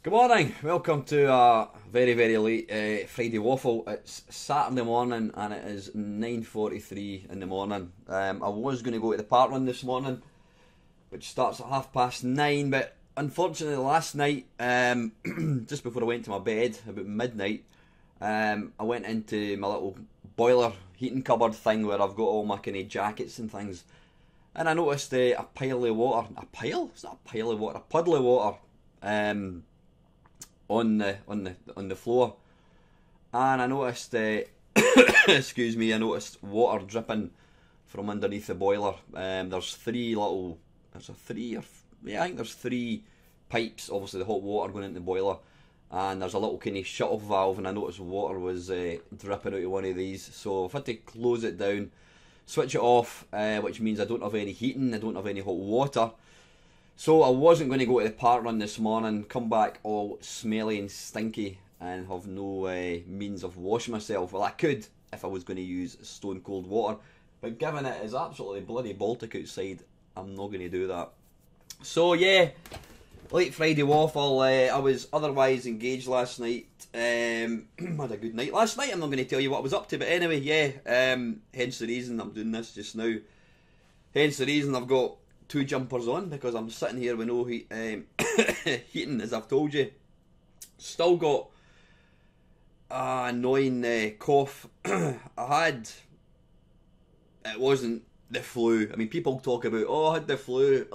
Good morning, welcome to a very late Friday Waffle. It's Saturday morning and it is 9:43 in the morning. I was going to go to the park run this morning, which starts at 9:30, but unfortunately last night, just before I went to my bed, about midnight, I went into my little boiler heating cupboard thing where I've got all my kind of jackets and things, and I noticed a pile of water, It's not a pile of water, a puddle of water, on the floor, and I noticed excuse me, I noticed water dripping from underneath the boiler. I think there's three pipes, obviously the hot water going into the boiler, and there's a little kind of shut off valve, and I noticed water was dripping out of one of these, so I've had to close it down, switch it off, which means I don't have any heating, I don't have any hot water. So I wasn't going to go to the park run this morning, come back all smelly and stinky and have no means of washing myself. Well, I could if I was going to use stone cold water, but given it is absolutely bloody Baltic outside, I'm not going to do that. So yeah, late Friday Waffle. I was otherwise engaged last night. Had a good night last night. I'm not going to tell you what I was up to, but anyway, yeah. Hence the reason I'm doing this just now. Hence the reason I've got two jumpers on, because I'm sitting here with no heat, heating, as I've told you. Still got an annoying cough. It wasn't the flu. I mean, people talk about, I had the flu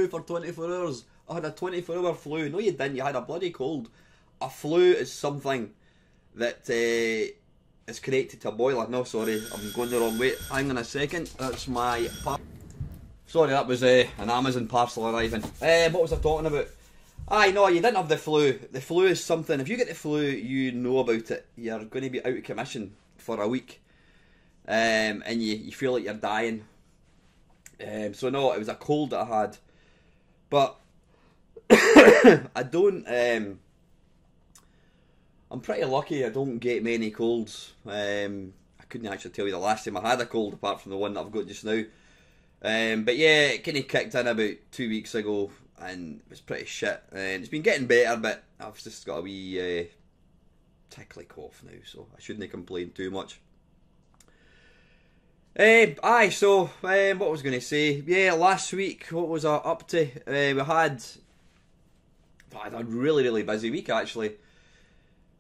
for 24 hours. I had a 24-hour flu. No, you didn't. You had a bloody cold. A flu is something that is connected to a boiler. No, sorry, I'm going the wrong way. Hang on a second. That's my... Sorry, that was an Amazon parcel arriving. What was I talking about? Aye, no, you didn't have the flu. The flu is something, if you get the flu, you know about it. You're going to be out of commission for a week. And you feel like you're dying. So no, it was a cold that I had. But I don't... I'm pretty lucky I don't get many colds. I couldn't actually tell you the last time I had a cold, apart from the one that I've got just now. But yeah, it kind of kicked in about 2 weeks ago, and it was pretty shit. And it's been getting better, but I've just got a wee tickly cough now, so I shouldn't complain too much. What was I going to say? Yeah, last week, what was I up to? I had a really busy week, actually.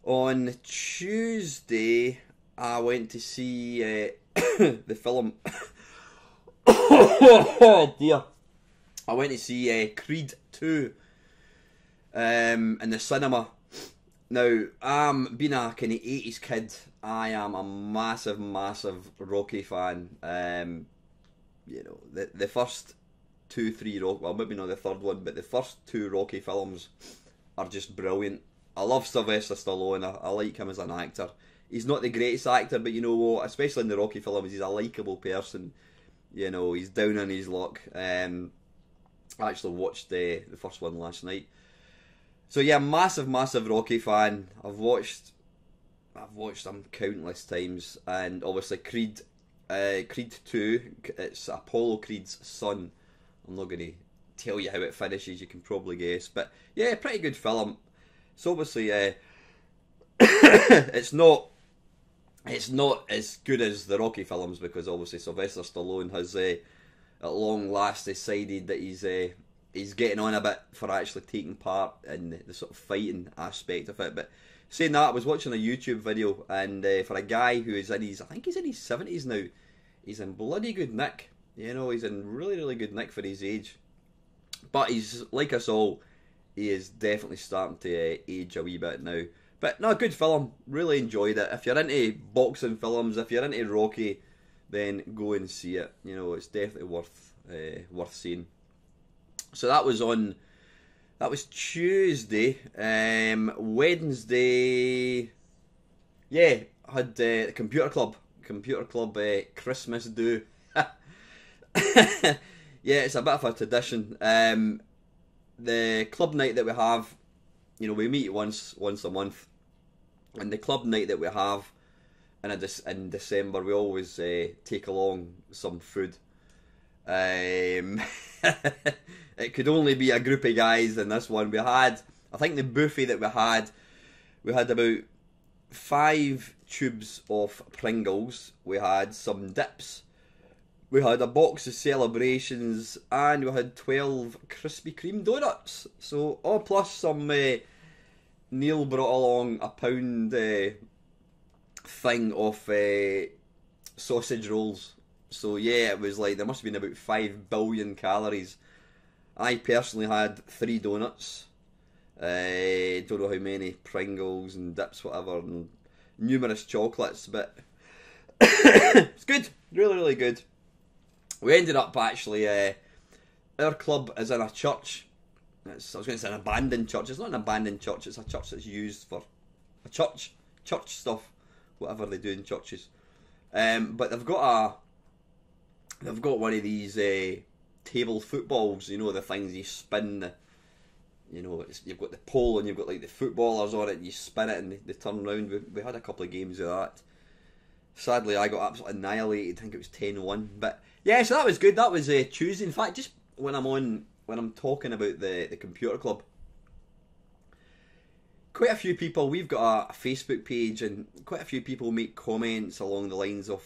On Tuesday, I went to see the film... Oh dear. I went to see Creed 2 in the cinema. Now, being a kind of 80s kid, I am a massive Rocky fan. You know, the first 2-3 Rocky, well, maybe not the third one, but the first two Rocky films are just brilliant. I love Sylvester Stallone. I like him as an actor. He's not the greatest actor, but you know what, especially in the Rocky films, he's a likeable person. You know, he's down on his luck. I actually watched the first one last night. So yeah, massive Rocky fan. I've watched them countless times, and obviously Creed 2. It's Apollo Creed's son. I'm not going to tell you how it finishes. You can probably guess, but yeah, pretty good film. It's obviously it's not as good as the Rocky films, because obviously Sylvester Stallone has at long last decided that he's getting on a bit for actually taking part in the sort of fighting aspect of it. But saying that, I was watching a YouTube video, and for a guy who is in his, I think he's in his 70s now, he's in bloody good nick. You know, he's in really good nick for his age. But he's, like us all, he is definitely starting to age a wee bit now. But no, good film. Really enjoyed it. If you're into boxing films, if you're into Rocky, then go and see it. You know, it's definitely worth seeing. So that was Tuesday. Wednesday, yeah, I had the computer club Christmas do. Yeah, it's a bit of a tradition. The club night that we have, you know, we meet once a month. And the club night that we have in December, we always take along some food. It could only be a group of guys in this one. We had I think the buffet that we had about 5 tubes of Pringles, we had some dips, we had a box of Celebrations, and we had 12 Krispy Kreme donuts. So, plus some, Neil brought along a pound thing of sausage rolls. So yeah, it was like, there must have been about 5 billion calories. I personally had 3 donuts. Don't know how many Pringles and dips, whatever, and numerous chocolates, but it's good, really, really good. We ended up actually, our club is in a church. I was going to say an abandoned church. It's not an abandoned church, it's a church that's used for a church stuff, whatever they do in churches. But they've got one of these table footballs, you know, the things you spin. You've got the pole and you've got like the footballers on it, and you spin it and they turn around. We had a couple of games of that. Sadly, I got absolutely annihilated. I think it was 10-1. But yeah, so that was good. That was Tuesday. In fact, just when I'm talking about the computer club, quite a few people, we've got a Facebook page, and quite a few people make comments along the lines of,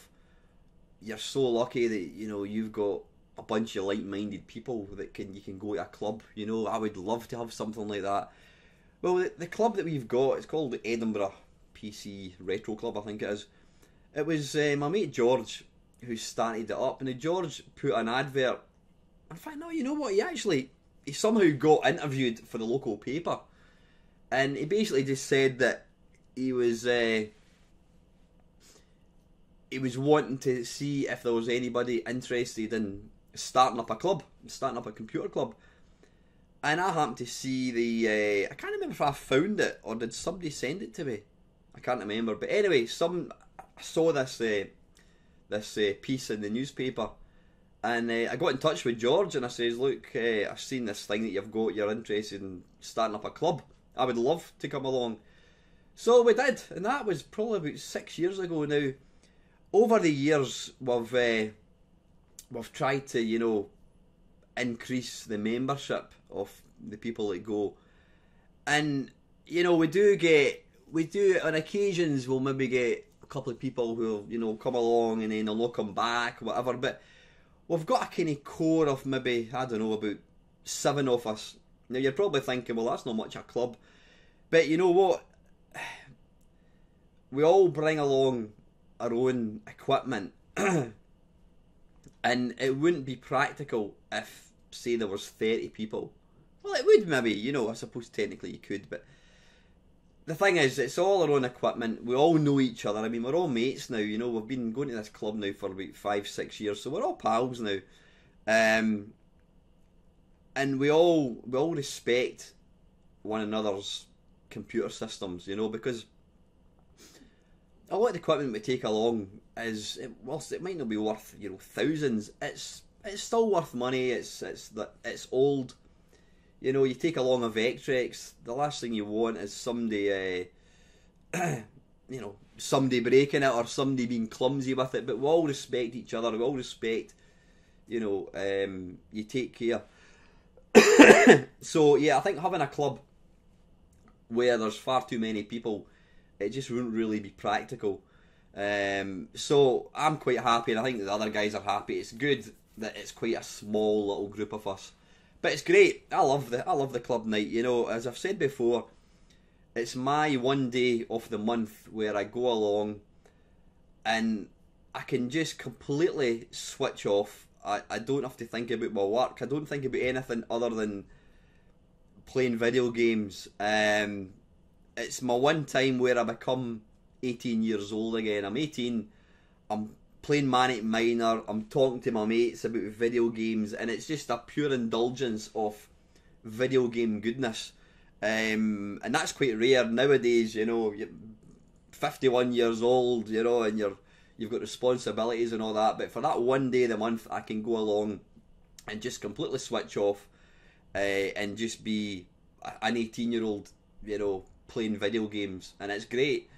you're so lucky that, you know, you've got a bunch of like-minded people that you can go to a club. You know, I would love to have something like that. Well, the club that we've got, it's called the Edinburgh PC Retro Club, I think it is. It was my mate George who started it up, and George put an advert. In fact, no, you know what? He somehow got interviewed for the local paper, and he basically just said that he was wanting to see if there was anybody interested in starting up a club, starting up a computer club. And I happened to see I can't remember if I found it or did somebody send it to me. I can't remember. But anyway, I saw this piece in the newspaper, and I got in touch with George, and I says, look, I've seen this thing that you've got, you're interested in starting up a club. I would love to come along. So we did, and that was probably about 6 years ago now. Over the years, we've tried to, you know, increase the membership of the people that go. And, you know, we do on occasions, we'll maybe get a couple of people who, you know, come along and then they'll come back, whatever. But we've got a kind of core of maybe, I don't know, about 7 of us. Now, you're probably thinking, well, that's not much a club. But you know what? We all bring along our own equipment. And it wouldn't be practical if, say, there was 30 people. Well, it would maybe, you know, I suppose technically you could, but the thing is, it's all our own equipment. We all know each other. I mean, we're all mates now, you know. We've been going to this club now for about 5-6 years, so we're all pals now. And we all respect one another's computer systems, you know, because a lot of the equipment we take along is, whilst it might not be worth, you know, thousands, it's still worth money. It's old. You know, you take along a Vectrex, the last thing you want is somebody, you know, somebody breaking it or somebody being clumsy with it. But we all respect each other. We all respect, you know, you take care. So yeah, I think having a club where there's far too many people, it just wouldn't really be practical. So I'm quite happy, and I think the other guys are happy. It's good that it's quite a small little group of us, but it's great. I love the club night. You know, as I've said before, it's my one day of the month where I go along, and I can just completely switch off. I don't have to think about my work. I don't think about anything other than playing video games. It's my one time where I become 18 years old again. I'm 18, I'm playing Manic Miner, I'm talking to my mates about video games, and it's just a pure indulgence of video game goodness. And that's quite rare nowadays, you know. You're 51 years old, you know, and you've got responsibilities and all that, but for that one day of the month, I can go along and just completely switch off, and just be an 18-year-old, you know, playing video games, and it's great.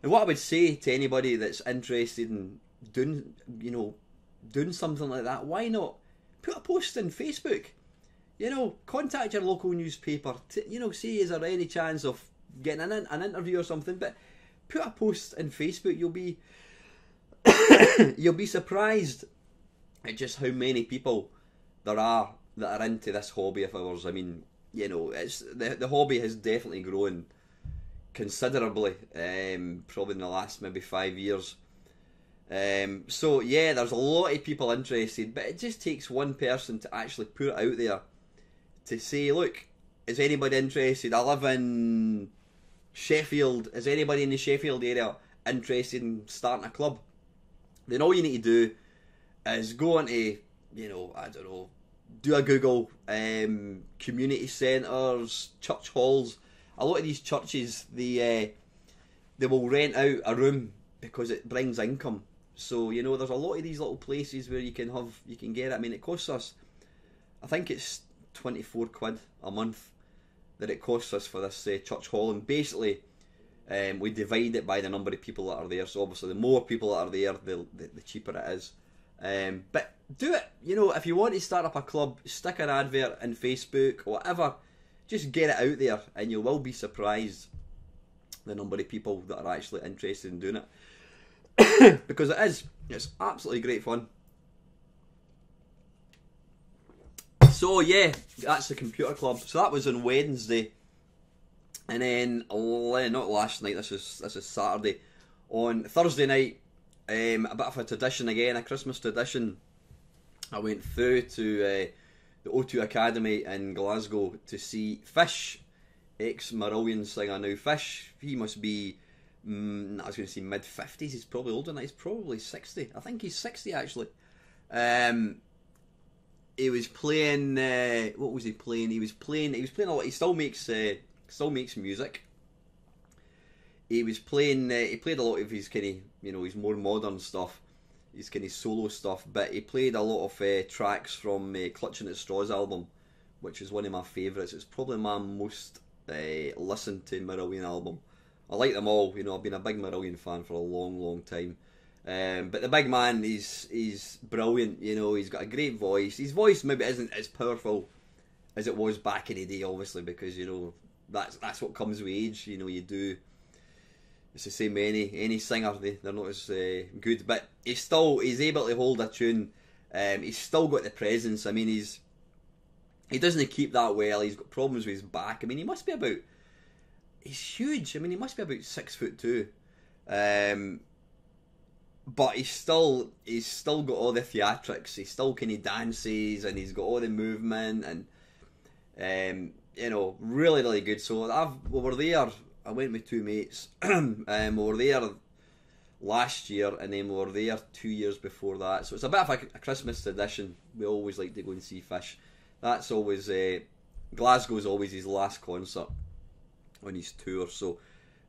And what I would say to anybody that's interested in doing something like that, why not put a post on Facebook? you know, contact your local newspaper. You know, see, is there any chance of getting an interview or something? But put a post in Facebook. You'll be you'll be surprised at just how many people there are that are into this hobby of ours. I mean, you know, it's the hobby has definitely grown considerably, probably in the last maybe 5 years. So yeah, there's a lot of people interested, but it just takes one person to actually put it out there to say, look, is anybody interested? I live in Sheffield. Is anybody in the Sheffield area interested in starting a club? Then all you need to do is go onto, you know, I don't know, do a Google, community centres, church halls. A lot of these churches, they will rent out a room because it brings income. So, you know, there's a lot of these little places where you can get it. I mean, it costs us, I think it's 24 quid a month that it costs us for this church hall, and basically we divide it by the number of people that are there. So obviously the more people that are there, the cheaper it is. But do it, you know, if you want to start up a club, stick an advert in Facebook or whatever, just get it out there and you will be surprised the number of people that are actually interested in doing it. Because it's absolutely great fun. So yeah, that's the computer club. So that was on Wednesday, and then not last night. This is Saturday. On Thursday night, a bit of a tradition again, a Christmas tradition. I went through to the O2 Academy in Glasgow to see Fish, ex-Marillion singer. Now Fish, he must be, I was going to say mid-50s. He's probably older than that. He's probably 60. I think he's 60 actually. He was playing. What was he playing? He was playing a lot. He still makes music. He was playing. He played a lot of his kind of, you know, his more modern stuff, his kind of solo stuff. But he played a lot of tracks from Clutching at Straws album, which is one of my favourites. It's probably my most listened to Marillion album. I like them all. You know, I've been a big Marillion fan for a long, long time. But the big man, he's brilliant. You know, he's got a great voice. His voice maybe isn't as powerful as it was back in the day, obviously, because, you know, that's what comes with age. You know, you do. It's the same any singer, they're not as good, but he's able to hold a tune. He's still got the presence. I mean, he doesn't keep that well. He's got problems with his back. I mean, he's huge. I mean, he must be about 6'2". But he's still got all the theatrics. He still kind of dances, and he's got all the movement, and you know, really, really good. So we were there. I went with two mates. We were there last year, and then we were there 2 years before that. So it's a bit of a Christmas tradition. We always like to go and see Fish. That's always Glasgow's always his last concert on his tour. So.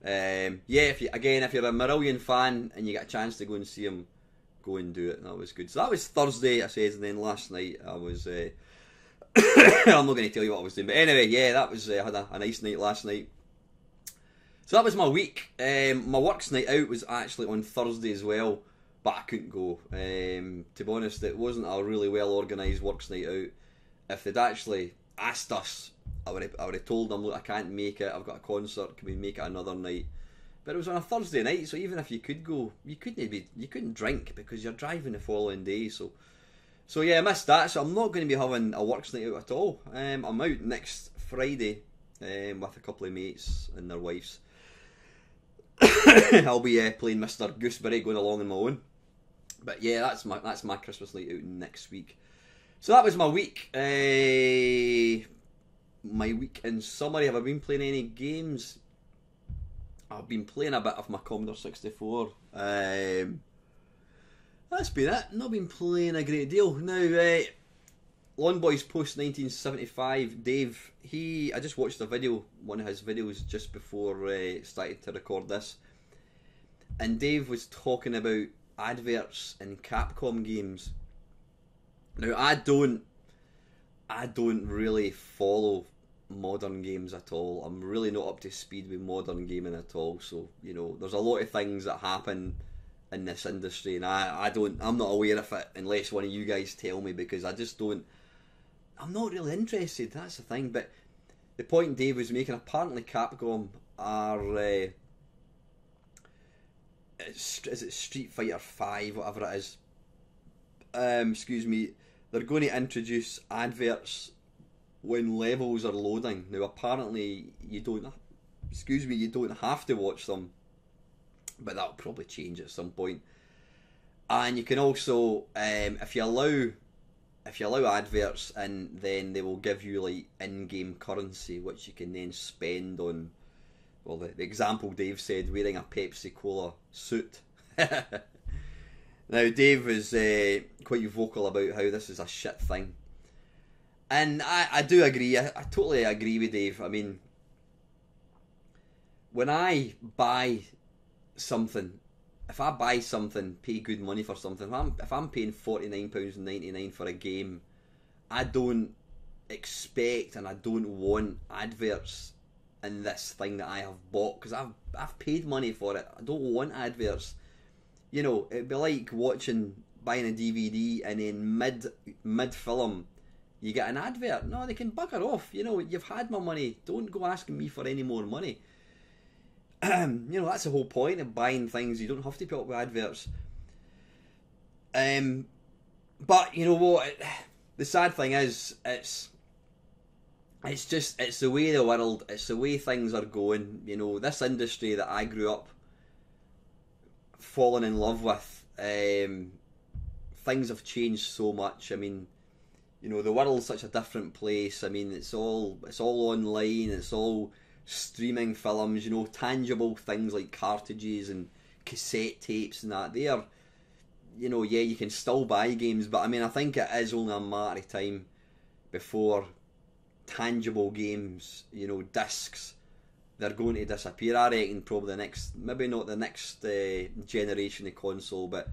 Yeah, if you're a Marillion fan and you get a chance to go and see him, go and do it. That was good. So that was Thursday, I said, and then last night I was. I'm not going to tell you what I was doing, but anyway, yeah, that was. I had a nice night last night. So that was my week. My works night out was actually on Thursday as well, but I couldn't go. To be honest, it wasn't a really well organised works night out. If they'd actually asked us, I would have told them, look, I can't make it, I've got a concert, can we make it another night? But it was on a Thursday night, so even if you could go, you couldn't drink because you're driving the following day. So yeah, I missed that, so I'm not going to be having a works night out at all. I'm out next Friday with a couple of mates and their wives. I'll be playing Mr. Gooseberry, going along on my own. But yeah, that's my Christmas night out next week. So that was my week. My week in summary. Have I been playing any games? I've been playing a bit of my Commodore 64. That's been it. Not been playing a great deal. Now, Lawn Boys Post 1975, Dave, I just watched a video, one of his videos just before started to record this, and Dave was talking about adverts in Capcom games. Now, I don't really follow modern games at all. I'm really not up to speed with modern gaming at all. So, you know, there's a lot of things that happen in this industry, and I'm not aware of it unless one of you guys tell me, because I just don't I'm not really interested. That's the thing. But the point Dave was making, apparently Capcom are is it Street Fighter 5, whatever it is. Excuse me. They're going to introduce adverts when levels are loading. Now, apparently, you don't have to watch them, but that'll probably change at some point. And you can also, if you allow adverts in, then they will give you like in-game currency, which you can then spend on. Well, the example Dave said, wearing a Pepsi Cola suit. Now, Dave was quite vocal about how this is a shit thing. And I do agree. I totally agree with Dave. I mean, when I buy something, if I buy something, pay good money for something, if I'm paying £49.99 for a game, I don't expect and I don't want adverts in this thing that I have bought, because I've paid money for it. I don't want adverts. You know, it'd be like buying a DVD and then mid film you get an advert. No, they can bugger off. You know, you've had my money. Don't go asking me for any more money. You know, that's the whole point of buying things. You don't have to put up with adverts. But you know what? The sad thing is, it's the way the world, it's the way things are going. You know, this industry that I grew up falling in love with, things have changed so much. I mean, you know, the world's such a different place. I mean, it's all online. It's all streaming films. You know, tangible things like cartridges and cassette tapes and that. They are, you know, yeah, you can still buy games, but I mean, I think it is only a matter of time before tangible games, you know, discs, they're going to disappear. I reckon probably the next, maybe not the next generation of console, but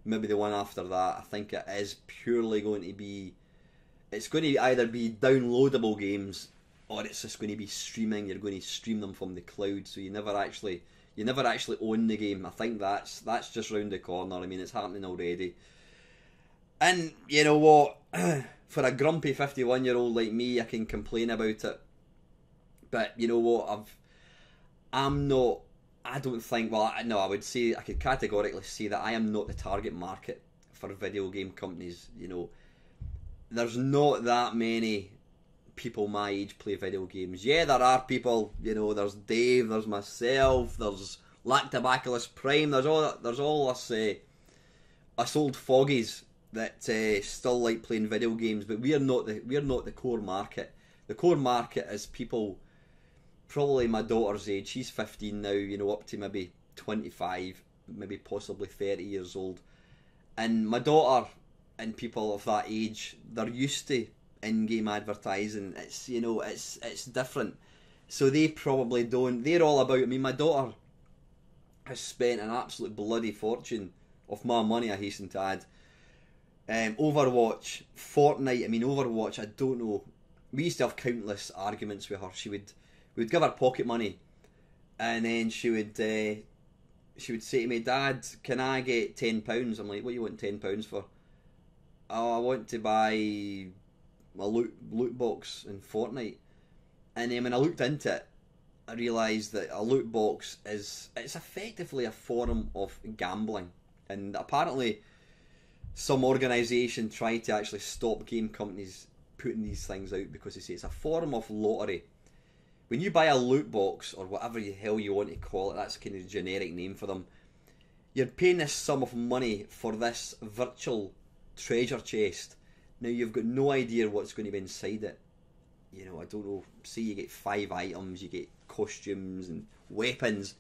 maybe the one after that. I think it is purely going to be, it's going to either be downloadable games or it's just going to be streaming. You're going to stream them from the cloud, so you never actually own the game. I think that's just round the corner. I mean, it's happening already. And you know what? For a grumpy 51-year-old like me, I can complain about it. But you know what? I would say, I could categorically say that I am not the target market for video game companies. You know, there's not that many people my age play video games. Yeah, there are people, you know, there's Dave, there's myself, there's Lactobacillus Prime, there's all us old foggies that still like playing video games, but we're not the core market. The core market is people probably my daughter's age. She's 15 now, you know, up to maybe 25, maybe possibly 30 years old. And my daughter and people of that age, they're used to in-game advertising. It's, you know, it's different. So they probably don't. They're all about, I mean, my daughter has spent an absolute bloody fortune of my money, I hasten to add. Overwatch, Fortnite. I mean, Overwatch, I don't know. We used to have countless arguments with her. We'd give her pocket money, and then she would say to me, "Dad, can I get £10?" I'm like, "What do you want £10 for?" "Oh, I want to buy a loot box in Fortnite." And then when I looked into it, I realised that a loot box it's effectively a form of gambling, and apparently some organisation tried to actually stop game companies putting these things out because they say it's a form of lottery. When you buy a loot box, or whatever the hell you want to call it, that's kind of a generic name for them, you're paying this sum of money for this virtual treasure chest. Now you've got no idea what's going to be inside it. You know, I don't know, say you get 5 items, you get costumes and weapons.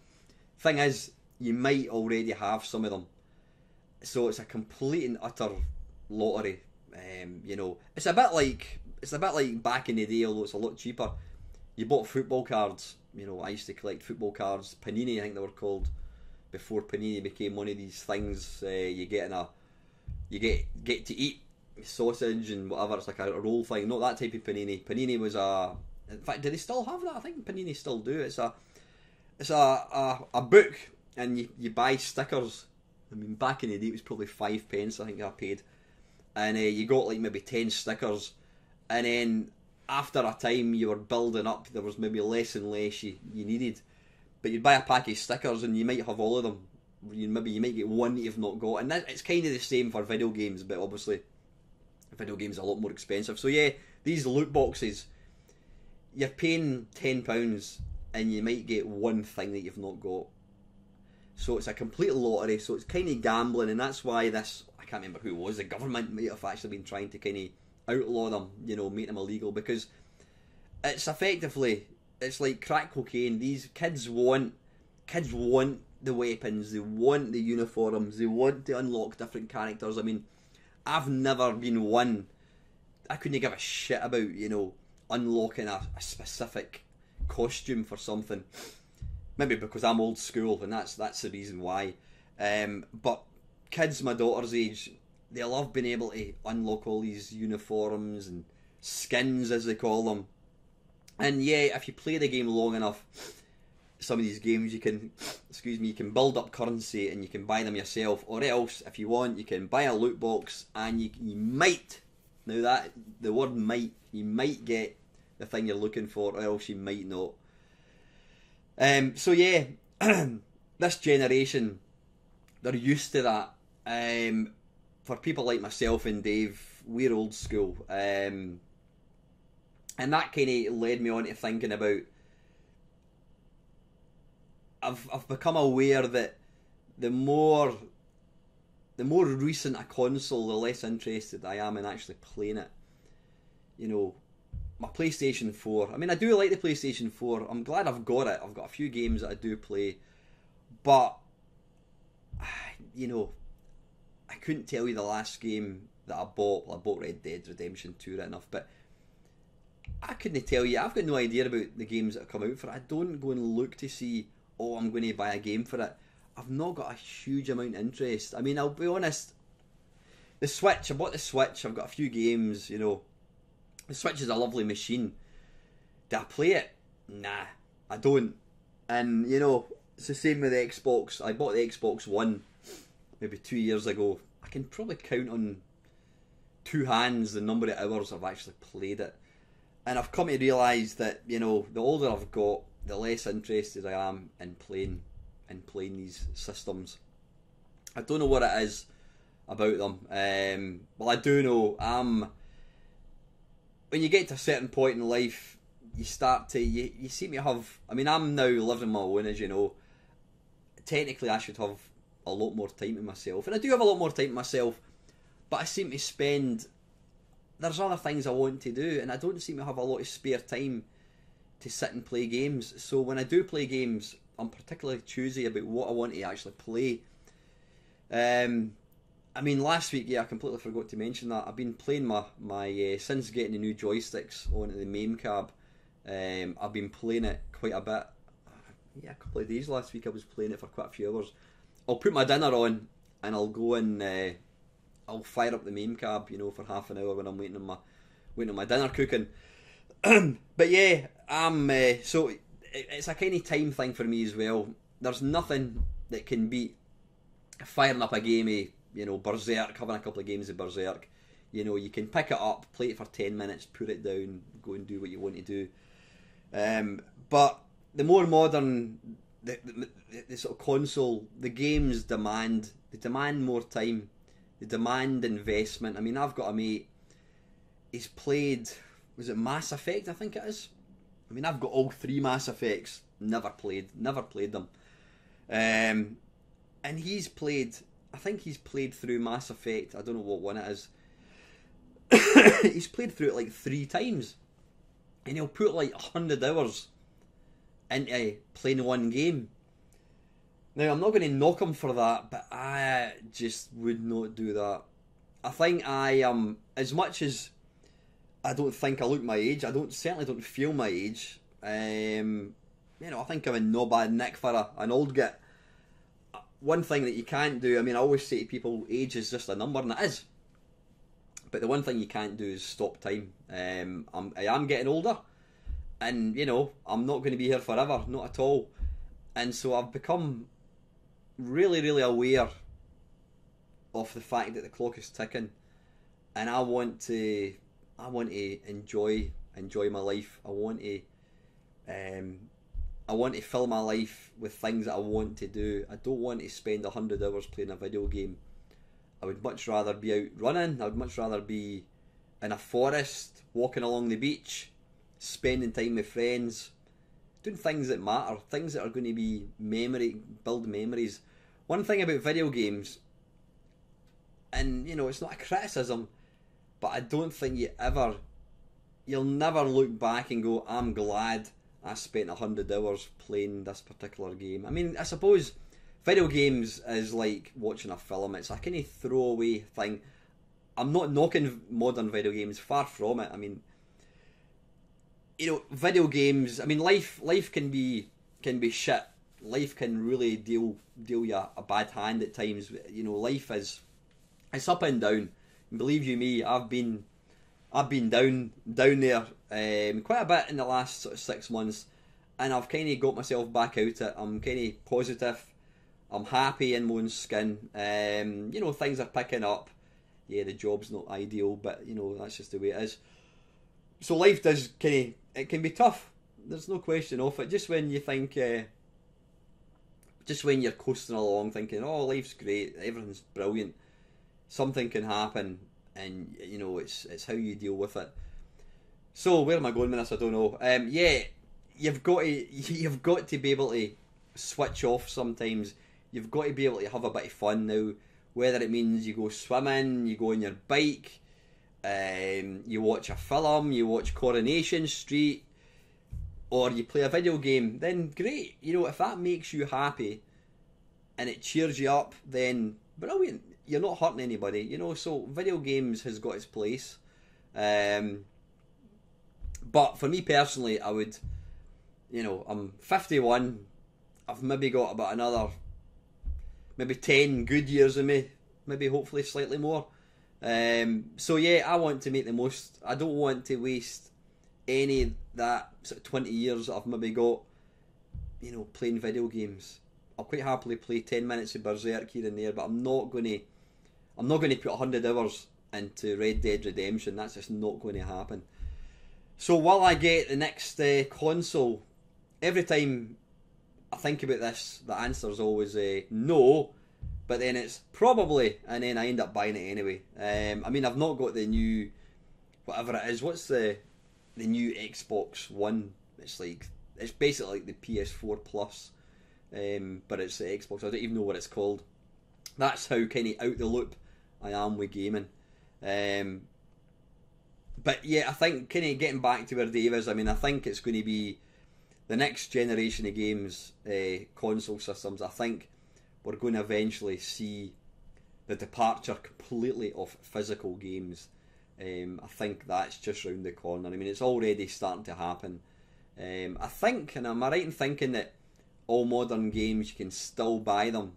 Thing is, you might already have some of them. So it's a complete and utter lottery. You know, it's a bit like back in the day, although it's a lot cheaper. You bought football cards. You know, I used to collect football cards. Panini, I think they were called, before Panini became one of these things you get to eat sausage and whatever. It's like a roll thing. Not that type of Panini. Panini was in fact, do they still have that? I think Panini still do. It's a book, and you buy stickers. I mean, back in the day, it was probably 5p. I think I paid, and you got like maybe 10 stickers, and then after a time you were building up, there was maybe less and less you needed. But you'd buy a pack of stickers and you might have all of them. You might get one that you've not got, and it's kind of the same for video games, but obviously video games are a lot more expensive. So yeah, these loot boxes, you're paying £10 and you might get one thing that you've not got. So it's a complete lottery, so it's kind of gambling, and that's why this, I can't remember who it was, the government might have actually been trying to kind of outlaw them, you know, make them illegal, because it's effectively, it's like crack cocaine. These kids want the weapons, they want the uniforms, they want to unlock different characters. I mean, I've never been one, I couldn't give a shit about, you know, unlocking a specific costume for something. Maybe because I'm old school, and that's the reason why. But kids my daughter's age, they love being able to unlock all these uniforms and skins, as they call them. And yeah, if you play the game long enough, some of these games you can, you can build up currency and you can buy them yourself, or else, if you want, you can buy a loot box and you might, now that, the word might, you might get the thing you're looking for, or else you might not. So yeah, this generation, they're used to that. For people like myself and Dave, we're old school. And that kind of led me on to thinking about, I've become aware that the more recent a console, the less interested I am in actually playing it. You know, my PlayStation 4, I mean, I do like the PlayStation 4, I'm glad I've got it, I've got a few games that I do play, but, you know, I couldn't tell you the last game that I bought. Well, I bought Red Dead Redemption 2 right enough, but I couldn't tell you, I've got no idea about the games that have come out for it. I don't go and look to see, oh, I'm going to buy a game for it. I've not got a huge amount of interest. I mean, I'll be honest, the Switch, I bought the Switch, I've got a few games, you know. The Switch is a lovely machine. Do I play it? Nah, I don't. And, you know, it's the same with the Xbox. I bought the Xbox One maybe 2 years ago. I can probably count on two hands the number of hours I've actually played it. And I've come to realise that, you know, the older I've got, the less interested I am in playing these systems. I don't know what it is about them. Well, I do know when you get to a certain point in life, you start to, you seem to have, I mean, I'm now living my own, as you know. Technically, I should have a lot more time to myself. And I do have a lot more time to myself, but I seem to spend, there's other things I want to do, and I don't seem to have a lot of spare time to sit and play games. So when I do play games, I'm particularly choosy about what I want to actually play. I mean, last week, yeah, I completely forgot to mention that. I've been playing my since getting the new joysticks onto the MAME cab, I've been playing it quite a bit. Yeah, a couple of days last week I was playing it for quite a few hours. I'll put my dinner on and I'll go and I'll fire up the MAME cab, you know, for half an hour when I'm waiting on my dinner cooking. But yeah, so it's a kind of time thing for me as well. There's nothing that can beat firing up a game of, you know, Berserk, having a couple of games of Berserk. You know, you can pick it up, play it for 10 minutes, put it down, go and do what you want to do. But the more modern, the sort of console, the games demand more time, they demand investment. I mean, I've got a mate, he's played, was it Mass Effect, I think it is? I mean, I've got all 3 Mass Effects, never played them. And he's played, I think he's played through Mass Effect, I don't know what one it is. He's played through it like 3 times. And he'll put like 100 hours into playing one game. Now, I'm not going to knock him for that, but I just would not do that. I think I am, as much as I don't think I look my age, I certainly don't feel my age. You know, I think I'm in no bad nick for an old git. One thing that you can't do, I mean, I always say to people, age is just a number, and it is. But the one thing you can't do is stop time. I am getting older, and, you know, I'm not going to be here forever, not at all. And so I've become really, really aware of the fact that the clock is ticking, and I want to want to enjoy my life. I want to fill my life with things that I want to do. I don't want to spend 100 hours playing a video game. I would much rather be out running. I would much rather be in a forest, walking along the beach, spending time with friends, doing things that matter, things that are going to be build memories. One thing about video games, and it's not a criticism, but I don't think you'll never look back and go, I'm glad I spent 100 hours playing this particular game. I mean, I suppose video games is like watching a film. It's a kind of throwaway thing. I'm not knocking modern video games, far from it. I mean, video games, I mean, life can be shit. Life can really deal you a bad hand at times. Life it's up and down. And believe you me, I've been down there quite a bit in the last sort of 6 months, and I've kind of got myself back out it. I'm kind of positive. I'm happy in my own skin. Things are picking up. Yeah, the job's not ideal, but that's just the way it is. So life does it can be tough. There's no question of it. Just when you think, just when you're coasting along, thinking, "Oh, life's great, everything's brilliant," something can happen, and it's how you deal with it. So where am I going with this? I don't know. You've got to be able to switch off sometimes. You've got to be able to have a bit of fun now. Whether it means you go swimming, you go on your bike, you watch a film, you watch Coronation Street, or you play a video game, then great. If that makes you happy and it cheers you up, then brilliant. You're not hurting anybody, so video games has got its place. But for me personally, I would, I'm 51, I've maybe got about another maybe 10 good years of me, maybe hopefully slightly more. So yeah, I want to make the most. I don't want to waste any of that sort of 20 years that I've maybe got, playing video games. I'll quite happily play 10 minutes of Berserk here and there, but I'm not going to put 100 hours into Red Dead Redemption. That's just not going to happen. So while I get the next console, every time I think about this, the answer is always no, but then it's probably, and then I end up buying it anyway. I mean, I've not got the new, whatever it is. What's the new Xbox One? It's basically like the PS4 Plus, but it's the Xbox. I don't even know what it's called. That's how kind of out the loop I am with gaming. But yeah, I think kind of getting back to where Dave is, I mean, I think it's going to be the next generation of games, console systems. I think we're going to eventually see the departure completely of physical games. I think that's just round the corner. I mean, it's already starting to happen. I think, and am I right in thinking that all modern games, you can still buy them,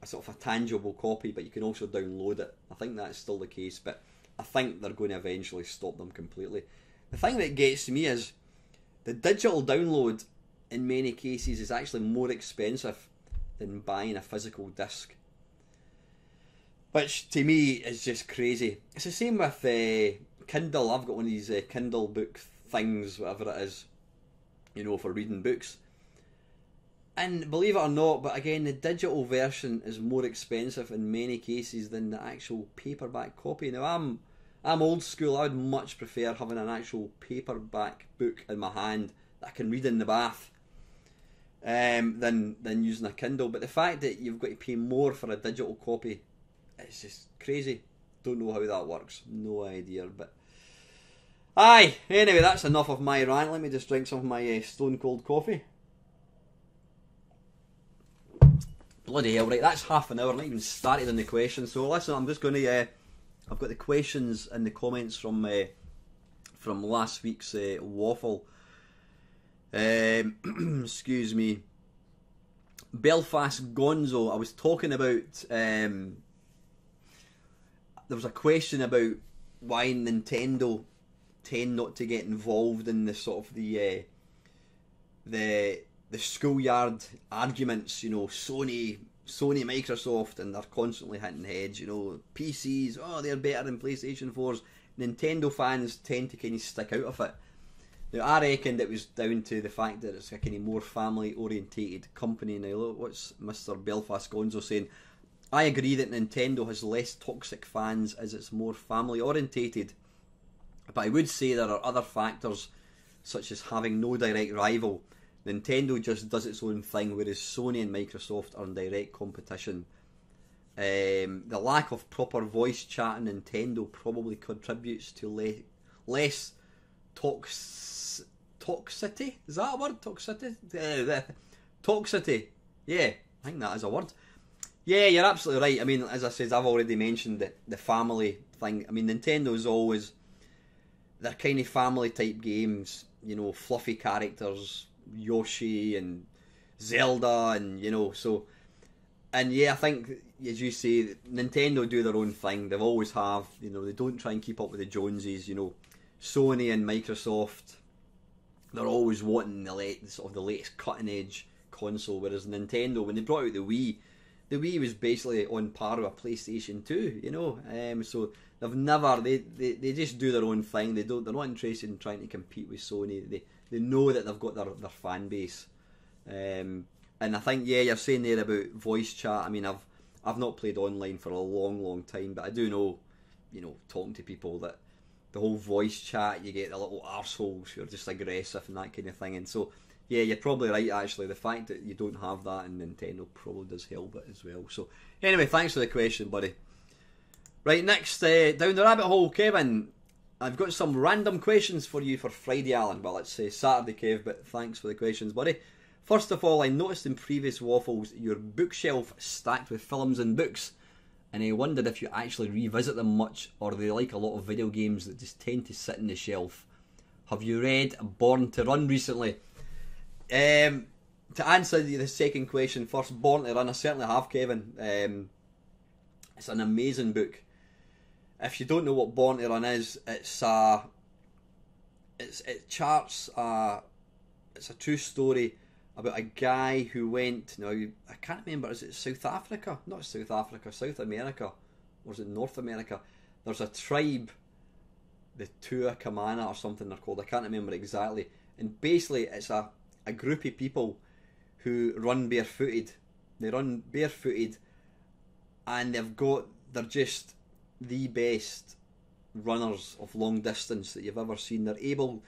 a sort of a tangible copy, but you can also download it. I think that's still the case, but I think they're going to eventually stop them completely. The thing that gets me is the digital download in many cases is actually more expensive than buying a physical disc, which to me is just crazy. It's the same with Kindle. I've got one of these Kindle book things, whatever it is, for reading books. And believe it or not, but again, the digital version is more expensive in many cases than the actual paperback copy. Now, I'm old school. I would much prefer having an actual paperback book in my hand that I can read in the bath than using a Kindle. But the fact that you've got to pay more for a digital copy, it's just crazy. Don't know how that works. No idea. But aye, anyway, that's enough of my rant. Let me just drink some of my Stone Cold coffee. Bloody hell, right, that's half an hour, not even started on the questions. So listen, I'm just going to, I've got the questions in the comments from last week's waffle. Excuse me. Belfast Gonzo, I was talking about, there was a question about why Nintendo tend not to get involved in the sort of the schoolyard arguments, Sony, Microsoft, and they're constantly hitting heads, PCs, oh, they're better than PlayStation 4s, Nintendo fans tend to kind of stick out of it. Now, I reckoned it was down to the fact that it's a kind of more family-orientated company. Now, look, what's Mr. Belfast Gonzo saying? I agree that Nintendo has less toxic fans as it's more family-orientated. But I would say there are other factors, such as having no direct rival. Nintendo just does its own thing, whereas Sony and Microsoft are in direct competition. The lack of proper voice chat in Nintendo probably contributes to less toxicity. Is that a word? Toxicity? Toxicity. Yeah, I think that is a word. Yeah, you're absolutely right. I mean, as I said, I've already mentioned the family thing. I mean, Nintendo's always... They're kind of family type games. You know, fluffy characters, Yoshi and Zelda, and you know, so... And yeah, I think, as you say, Nintendo do their own thing. They always have. You know, they don't try and keep up with the Joneses. You know, Sony and Microsoft, they're always wanting the latest cutting edge console. Whereas Nintendo, when they brought out the Wii was basically on par with a PlayStation 2. You know, so they've never they just do their own thing. They're not interested in trying to compete with Sony. They know that they've got their fan base. And I think, yeah, you're saying there about voice chat. I mean, I've not played online for a long time, but I do know, you know, talking to people, that the whole voice chat, you get the little arseholes who are just aggressive and that kind of thing. And so, yeah, you're probably right, actually. The fact that you don't have that in Nintendo probably does help it as well. So, anyway, thanks for the question, buddy. Right, next, down the rabbit hole, Kevin. I've got some random questions for you for Friday, Alan. Well, it's Saturday, Kev, but thanks for the questions, buddy. First of all, I noticed in previous waffles your bookshelf stacked with films and books, and I wondered if you actually revisit them much, or they like a lot of video games that just tend to sit in the shelf. Have you read Born to Run recently? To answer the second question first, Born to Run, I certainly have, Kevin. It's an amazing book. If you don't know what Born to Run is, it's a true story about a guy who went, now I can't remember, is it South Africa? Not South Africa, South America, or is it North America? There's a tribe, the Tua Kamana or something they're called, I can't remember exactly, and basically it's a group of people who run barefooted. They run barefooted, and they're just the best runners of long distance that you've ever seen. They're able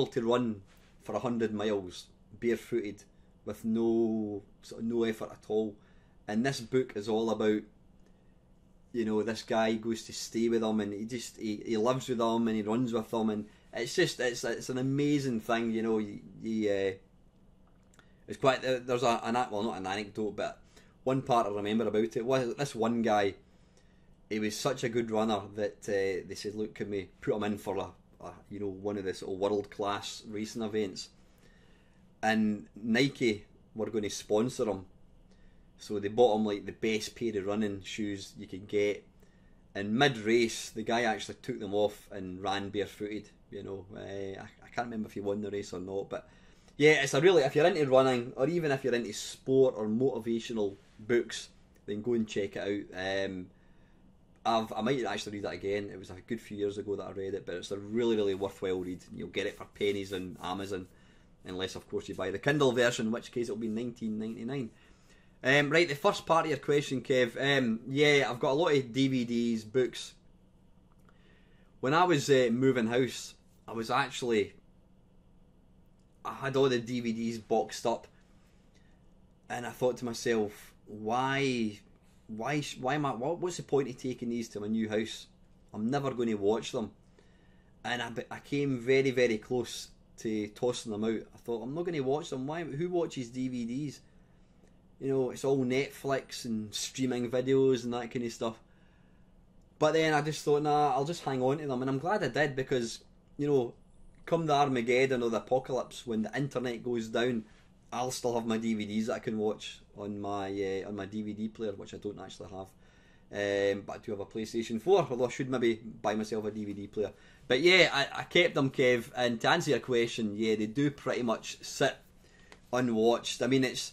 to run for 100 miles barefooted with no effort at all. And this book is all about, you know, this guy goes to stay with them, and he lives with them, and he runs with them, and it's an amazing thing. You know, it's quite, there's not an anecdote, but one part I remember about it was this one guy. He was such a good runner that they said, look, can we put him in for one of the sort of world class racing events? And Nike were going to sponsor him, so they bought him like the best pair of running shoes you could get. And mid race, the guy actually took them off and ran barefooted. You know, I can't remember if he won the race or not, but yeah, it's if you're into running, or even if you're into sport or motivational books, then go and check it out. I might actually read that again. It was a good few years ago that I read it, but it's a really worthwhile read. You'll get it for pennies on Amazon, unless of course you buy the Kindle version, in which case it'll be $19.99. Right, the first part of your question, Kev. Yeah, I've got a lot of DVDs, books. When I was moving house, I had all the DVDs boxed up, and I thought to myself, why am I? What's the point of taking these to my new house? I'm never going to watch them. And I came very close to tossing them out. I thought, I'm not going to watch them. Why? Who watches DVDs? You know, it's all Netflix and streaming videos and that kind of stuff. But then I just thought, nah, I'll just hang on to them. And I'm glad I did, because, you know, come the Armageddon or the apocalypse, when the internet goes down, I'll still have my DVDs that I can watch on my DVD player, which I don't actually have. But I do have a PlayStation 4, although I should maybe buy myself a DVD player. But yeah, I kept them, Kev. And to answer your question, yeah, they do pretty much sit unwatched. I mean, this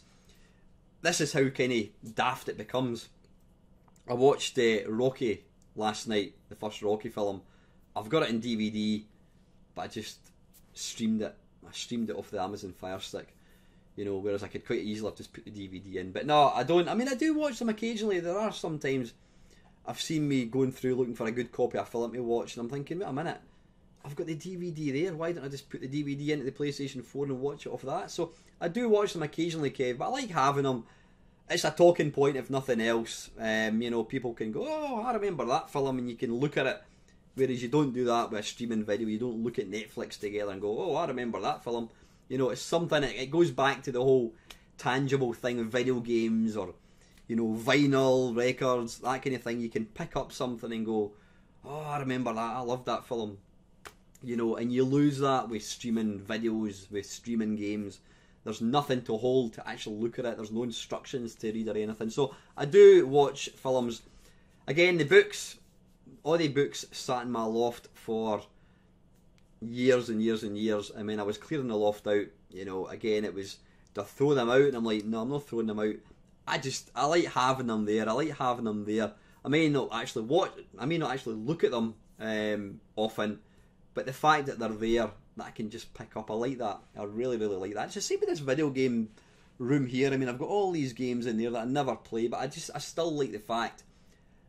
is how kind of daft it becomes. I watched Rocky last night, the first Rocky film, I've got it in DVD, but I just streamed it. I streamed it off the Amazon Fire Stick, you know, whereas I could quite easily have just put the DVD in. But no, I don't. I mean, I do watch them occasionally. There are sometimes I've seen me going through looking for a good copy of a film to watch, and I'm thinking, wait a minute, I've got the DVD there. Why don't I just put the DVD into the PlayStation 4 and watch it off that? So I do watch them occasionally, Kev, but I like having them. It's a talking point, if nothing else. You know, people can go, oh, I remember that film, and you can look at it. Whereas you don't do that with a streaming video. You don't look at Netflix together and go, oh, I remember that film. You know, it's something, it goes back to the whole tangible thing of video games or, you know, vinyl, records, that kind of thing. You can pick up something and go, oh, I remember that, I love that film. You know, and you lose that with streaming videos, with streaming games. There's nothing to hold to actually look at it. There's no instructions to read or anything. So I do watch films. Again, the books, all the books sat in my loft for years and years and years. I mean, I was clearing the loft out, you know, again, it was to throw them out, and I'm like, no, I'm not throwing them out. I like having them there. I like having them there. I may not actually look at them often, but the fact that they're there, that I can just pick up, I like that. I really, really like that. It's the same with this video game room here. I mean, I've got all these games in there that I never play, but I still like the fact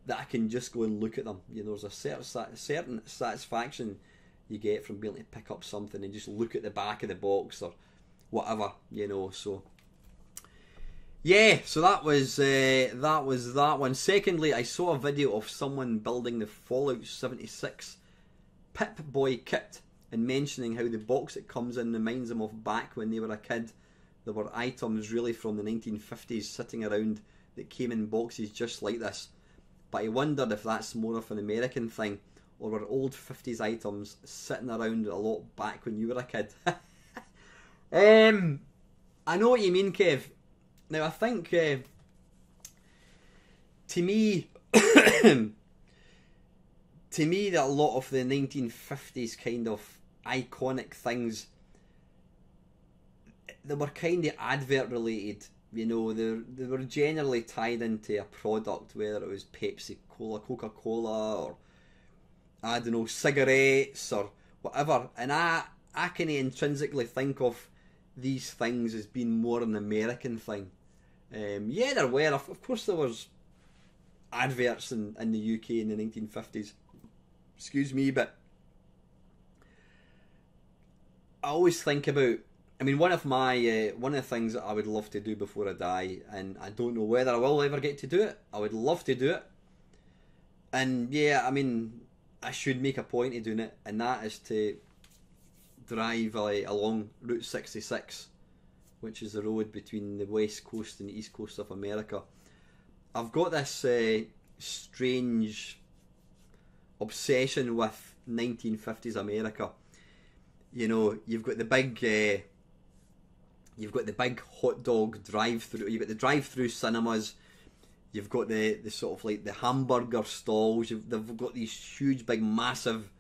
that I can just go and look at them. You know, there's a certain satisfaction you get from being able to pick up something and just look at the back of the box or whatever, you know. So yeah, so that was that one. Secondly, I saw a video of someone building the Fallout 76 Pip-Boy kit and mentioning how the box it comes in reminds them of back when they were a kid. There were items really from the 1950s sitting around that came in boxes just like this. But I wondered if that's more of an American thing, or were old 50s items sitting around a lot back when you were a kid. I know what you mean, Kev. Now, I think, to me, that a lot of the 1950s kind of iconic things, they were kind of advert related. You know, they were generally tied into a product, whether it was Pepsi Cola, Coca-Cola, or I don't know, cigarettes or whatever. And I kind of intrinsically think of these things as being more an American thing. Yeah, there were. Of course there was adverts in the UK in the 1950s. Excuse me, but I always think about, I mean, one of the things that I would love to do before I die, and I don't know whether I will ever get to do it, I would love to do it. And yeah, I mean, I should make a point of doing it, and that is to drive along Route 66, which is the road between the west coast and the east coast of America. I've got this strange obsession with 1950s America. You know, you've got the big hot dog drive-through. You've got the drive-through cinemas. You've got the sort of like the hamburger stalls. They've got these huge, big, massive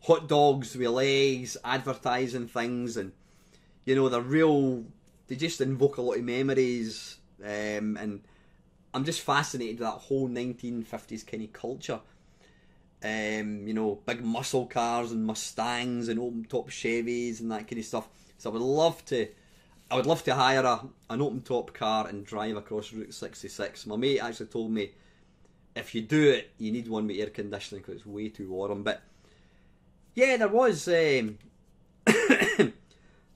hot dogs with legs, advertising things, and you know they just invoke a lot of memories. And I'm just fascinated with that whole 1950s kind of culture. You know, big muscle cars and Mustangs and open top Chevys and that kind of stuff. So I would love to hire an open top car and drive across Route 66. My mate actually told me if you do it, you need one with air conditioning because it's way too warm. But yeah, there was there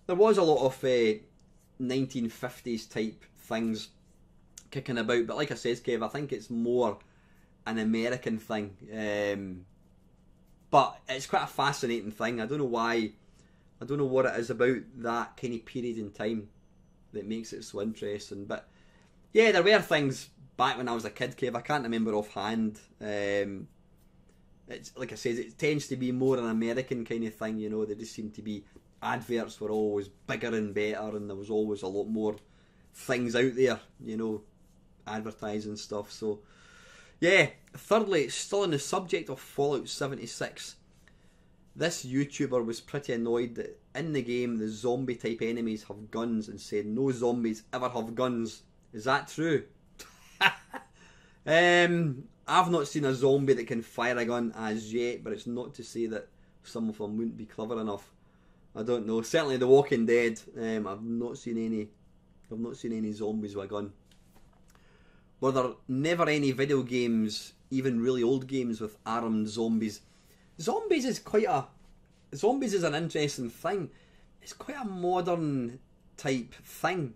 was a lot of 1950s type things kicking about. But like I said, Kev, I think it's more an American thing. But it's quite a fascinating thing. I don't know why. I don't know what it is about that kind of period in time that makes it so interesting. But yeah, there were things back when I was a kid, Kev. I can't remember offhand. It's like I said, it tends to be more an American kind of thing. You know, there just seem to be adverts were always bigger and better, and there was always a lot more things out there. You know, advertising stuff. So yeah. Thirdly, still on the subject of Fallout 76. This YouTuber was pretty annoyed that in the game the zombie type enemies have guns and said no zombies ever have guns. Is that true? I've not seen a zombie that can fire a gun as yet, but it's not to say that some of them wouldn't be clever enough. I don't know. Certainly, The Walking Dead. I've not seen any. I've not seen any zombies with a gun. Were there never any video games, even really old games, with armed zombies? Zombies is an interesting thing. It's quite a modern type thing.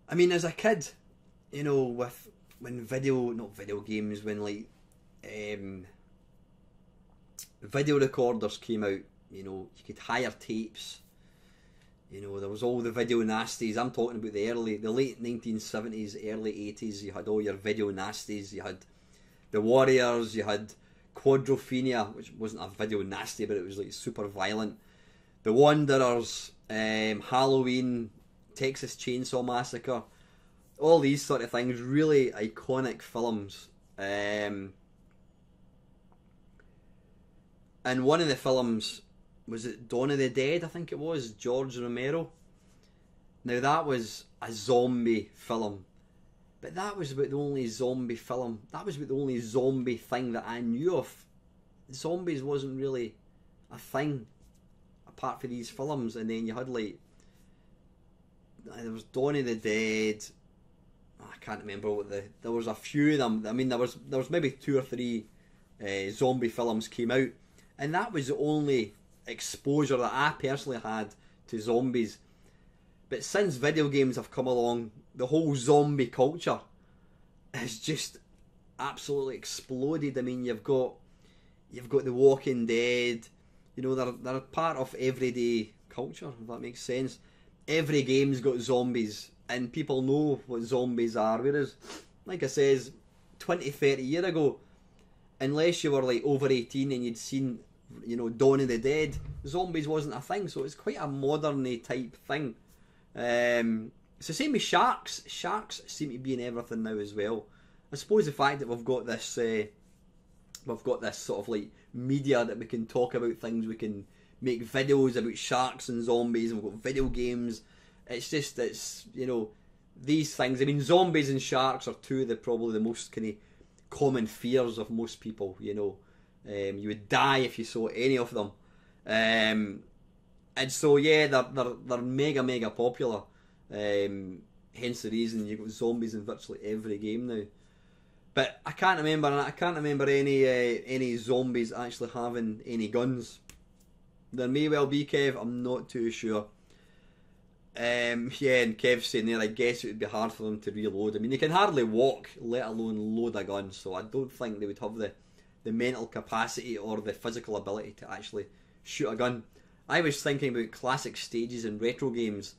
I mean, as a kid, you know, when video recorders came out, you know, you could hire tapes. You know, there was all the video nasties. I'm talking about the late 1970s, early 80s. You had all your video nasties. You had the Warriors. You had Quadrophenia, which wasn't a video nasty, but it was like super violent. The Wanderers, Halloween, Texas Chainsaw Massacre, all these sort of things. Really iconic films. And one of the films, was it Dawn of the Dead? I think it was, George Romero. Now that was a zombie film, but that was about the only zombie film. That was about the only zombie thing that I knew of. Zombies wasn't really a thing apart from these films. And then you had like, there was Dawn of the Dead. I can't remember what there was a few of them. I mean, there was maybe 2 or 3 zombie films came out, and that was the only exposure that I personally had to zombies. But since video games have come along, the whole zombie culture has just absolutely exploded. I mean, you've got The Walking Dead. You know, they're a part of everyday culture, if that makes sense. Every game's got zombies, and people know what zombies are. Whereas, like I says, 20, 30 years ago, unless you were like over 18 and you'd seen, you know, Dawn of the Dead, zombies wasn't a thing. So it's quite a modern type thing. It's the same with sharks. Sharks seem to be in everything now as well. I suppose the fact that we've got this sort of like media that we can talk about things, we can make videos about sharks and zombies, and we've got video games. It's you know, these things. I mean, zombies and sharks are two of probably the most kind of common fears of most people. You know, you would die if you saw any of them. And so yeah, they're mega popular. Hence the reason you've got zombies in virtually every game now. But I can't remember any zombies actually having any guns. There may well be, Kev. I'm not too sure. Yeah, and Kev's saying there, I guess it would be hard for them to reload. I mean, they can hardly walk, let alone load a gun. So I don't think they would have the mental capacity or the physical ability to actually shoot a gun. I was thinking about classic stages in retro games,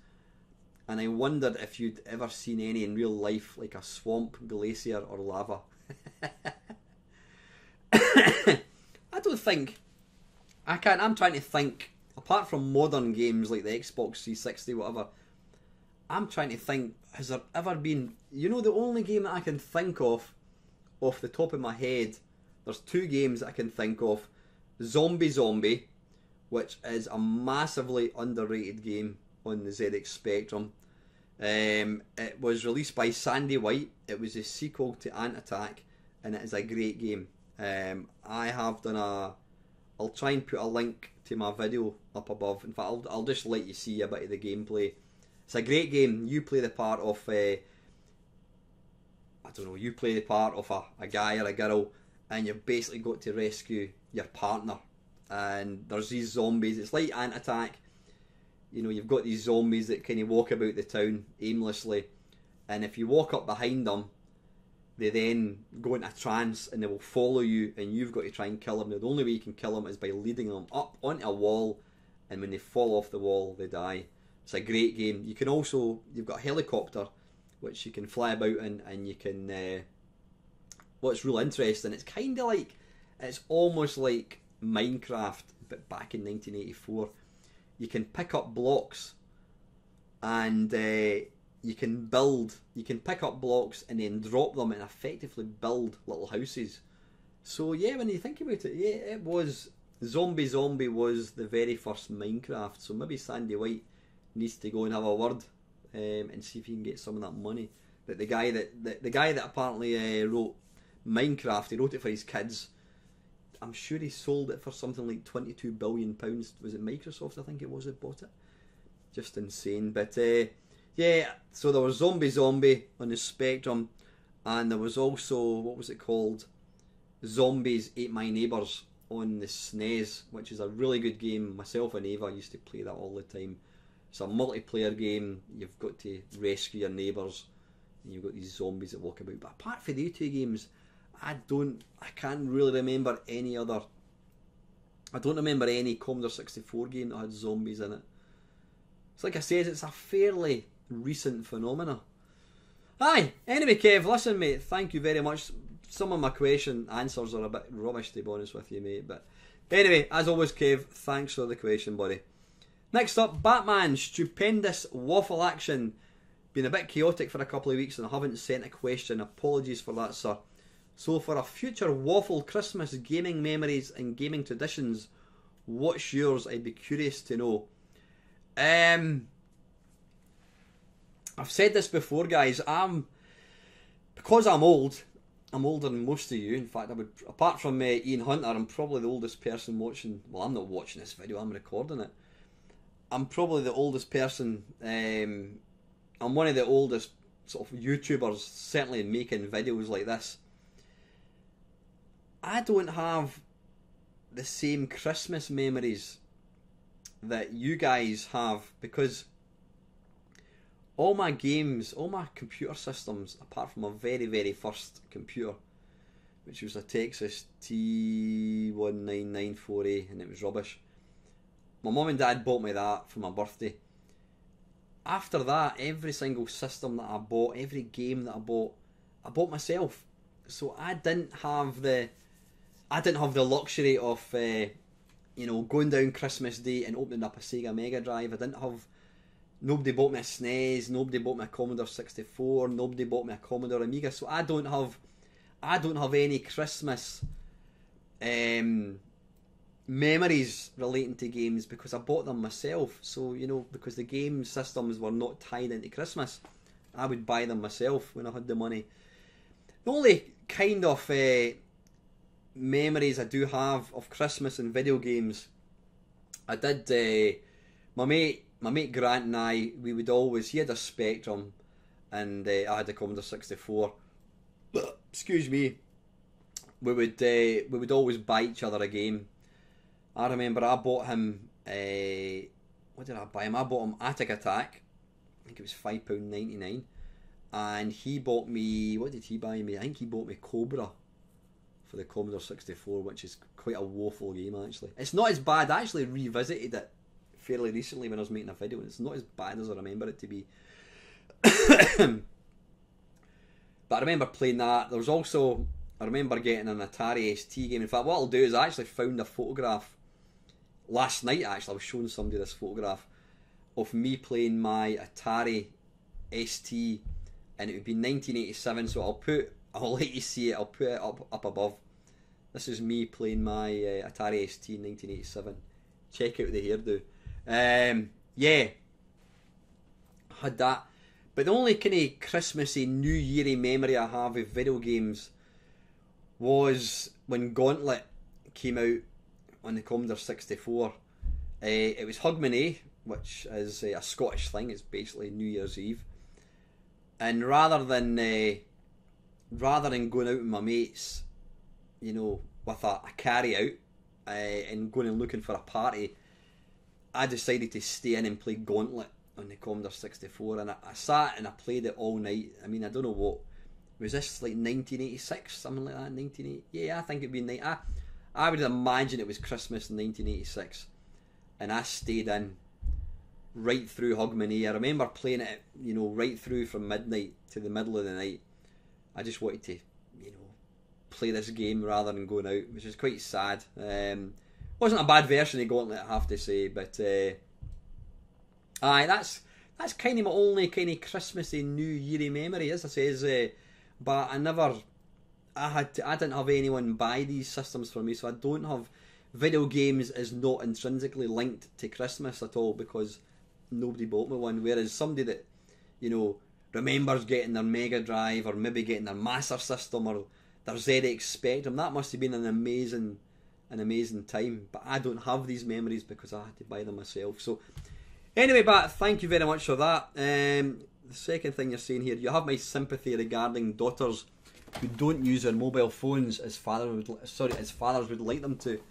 and I wondered if you'd ever seen any in real life, like a swamp, glacier, or lava. I don't think. I'm trying to think, apart from modern games like the Xbox 360, whatever, I'm trying to think, has there ever been, you know, the only game that I can think of, off the top of my head, there's 2 games that I can think of. Zombie, which is a massively underrated game on the ZX Spectrum. It was released by Sandy White. It was a sequel to Ant Attack, and it is a great game. I have done I'll try and put a link to my video up above. In fact, I'll just let you see a bit of the gameplay. It's a great game. You play the part of you play the part of a guy or a girl, and you've basically got to rescue your partner. And there's these zombies. It's like Ant Attack. You know, you've got these zombies that kind of walk about the town aimlessly, and if you walk up behind them, they then go into a trance and they will follow you, and you've got to try and kill them. Now, the only way you can kill them is by leading them up onto a wall, and when they fall off the wall, they die. It's a great game. You can also, you've got a helicopter which you can fly about in, and you can, what's real interesting, it's kind of like, it's almost like Minecraft, but back in 1984. You can pick up blocks, and you can pick up blocks and then drop them and effectively build little houses. So yeah, when you think about it, yeah, it was Zombie was the very first Minecraft. So maybe Sandy White needs to go and have a word and see if he can get some of that money that the guy that apparently wrote Minecraft, he wrote it for his kids. I'm sure he sold it for something like £22 billion. Was it Microsoft? I think it was that bought it. Just insane. But yeah, so there was Zombie on the Spectrum, and there was also, what was it called? Zombies Ate My Neighbours on the SNES, which is a really good game. Myself and Ava used to play that all the time. It's a multiplayer game. You've got to rescue your neighbours, and you've got these zombies that walk about. But apart from these two games, I can't really remember any other. I don't remember any Commodore 64 game that had zombies in it. It's like I said, it's a fairly recent phenomena. Aye, anyway, Kev, listen, mate, thank you very much. Some of my question answers are a bit rubbish, to be honest with you, mate. But anyway, as always, Kev, thanks for the question, buddy. Next up, Batman, stupendous waffle action. Been a bit chaotic for a couple of weeks and I haven't sent a question. Apologies for that, sir. So for a future Waffle Christmas gaming memories and gaming traditions, what's yours? I'd be curious to know. I've said this before, guys. Because I'm old. I'm older than most of you. In fact, I would, apart from Ian Hunter, I'm probably the oldest person watching. Well, I'm not watching this video. I'm recording it. I'm probably the oldest person. I'm one of the oldest sort of YouTubers, certainly making videos like this. I don't have the same Christmas memories that you guys have, because all my games, all my computer systems, apart from my very, very first computer, which was a Texas T1994A, and it was rubbish. My mum and dad bought me that for my birthday. After that, every single system that I bought, every game that I bought myself. So I didn't have the luxury of going down Christmas Day and opening up a Sega Mega Drive. Nobody bought me a SNES, nobody bought me a Commodore 64, nobody bought me a Commodore Amiga. So I don't have any Christmas memories relating to games, because I bought them myself. So, because the game systems were not tied into Christmas, I would buy them myself when I had the money. The only kind of memories I do have of Christmas and video games, I did, my mate Grant and I, he had a Spectrum and I had a Commodore 64. Excuse me. We would always buy each other a game. I remember I bought him, what did I buy him? I bought him Attic Attack. I think it was £5.99. And he bought me, what did he buy me? I think he bought me Cobra for the Commodore 64, which is quite a woeful game, actually. It's not as bad. I actually revisited it fairly recently when I was making a video, and it's not as bad as I remember it to be. But I remember playing that. There was also, I remember getting an Atari ST game. In fact, what I'll do is I actually found a photograph last night. Actually, I was showing somebody this photograph of me playing my Atari ST, and it would be 1987. So I'll let you see it. I'll put it up above. This is me playing my Atari ST in 1987. Check out the hairdo. Yeah, had that. But the only kind of Christmassy, New Year-y memory I have of video games was when Gauntlet came out on the Commodore 64. It was Hogmanay, which is a Scottish thing. It's basically New Year's Eve. And rather than going out with my mates, with a carry out and going and looking for a party, I decided to stay in and play Gauntlet on the Commodore 64, and I sat and I played it all night. I mean, I don't know what was this, like 1986, something like that. 1980, yeah, I think it'd be I would imagine it was Christmas in 1986, and I stayed in right through Hogmanay. I remember playing it, right through from midnight to the middle of the night. I just wanted to, play this game rather than going out, which is quite sad. Wasn't a bad version of Gauntlet, I have to say, but aye, that's kind of my only kind of Christmassy, New Year-y memory, as I say. But I didn't have anyone buy these systems for me, so I don't have video games is not intrinsically linked to Christmas at all, because nobody bought me one. Whereas somebody that remembers getting their Mega Drive, or maybe getting their Master System, or their ZX Spectrum. That must have been an amazing time. But I don't have these memories because I had to buy them myself. So anyway, Bat, thank you very much for that. The second thing you're saying here, you have my sympathy regarding daughters who don't use their mobile phones as fathers would like them to.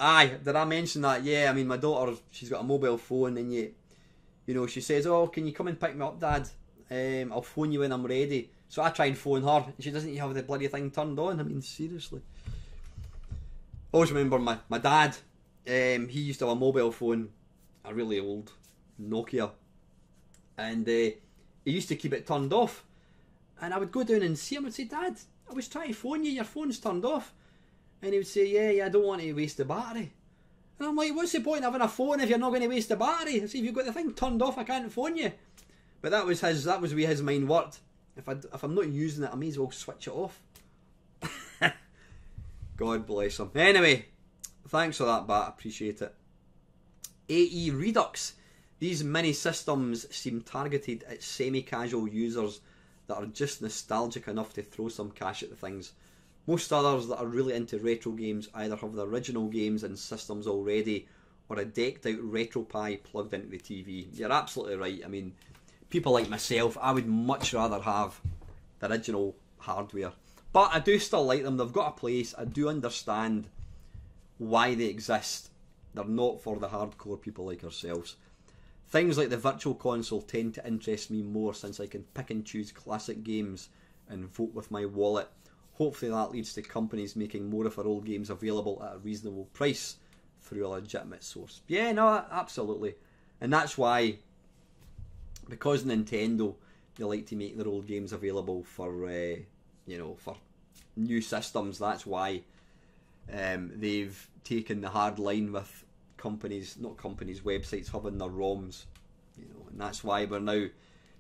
Aye, did I mention that? Yeah, I mean, my daughter, she's got a mobile phone, and you know, she says, "Oh, can you come and pick me up, Dad? I'll phone you when I'm ready." So I try and phone her, and she doesn't have the bloody thing turned on. I mean, seriously. I always remember my dad, he used to have a mobile phone, a really old Nokia, and he used to keep it turned off. And I would go down and see him and say, "Dad, I was trying to phone you, your phone's turned off." And he would say, yeah, I don't want to waste the battery. And I'm like, what's the point of having a phone if you're not going to waste the battery? I say, if you've got the thing turned off, I can't phone you. But that was where his mind worked. If I'm not using it, I may as well switch it off. God bless him. Anyway, thanks for that, Bat. Appreciate it. AE Redux. These mini systems seem targeted at semi-casual users that are just nostalgic enough to throw some cash at the things. Most others that are really into retro games either have the original games and systems already, or a decked out RetroPie plugged into the TV. You're absolutely right. I mean, people like myself, I would much rather have the original hardware. But I do still like them. They've got a place. I do understand why they exist. They're not for the hardcore people like ourselves. Things like the Virtual Console tend to interest me more, since I can pick and choose classic games and vote with my wallet. Hopefully that leads to companies making more of our old games available at a reasonable price through a legitimate source. Yeah, no, absolutely. And that's why, because Nintendo, they like to make their old games available for, for new systems. That's why they've taken the hard line with websites having their ROMs. And that's why we're now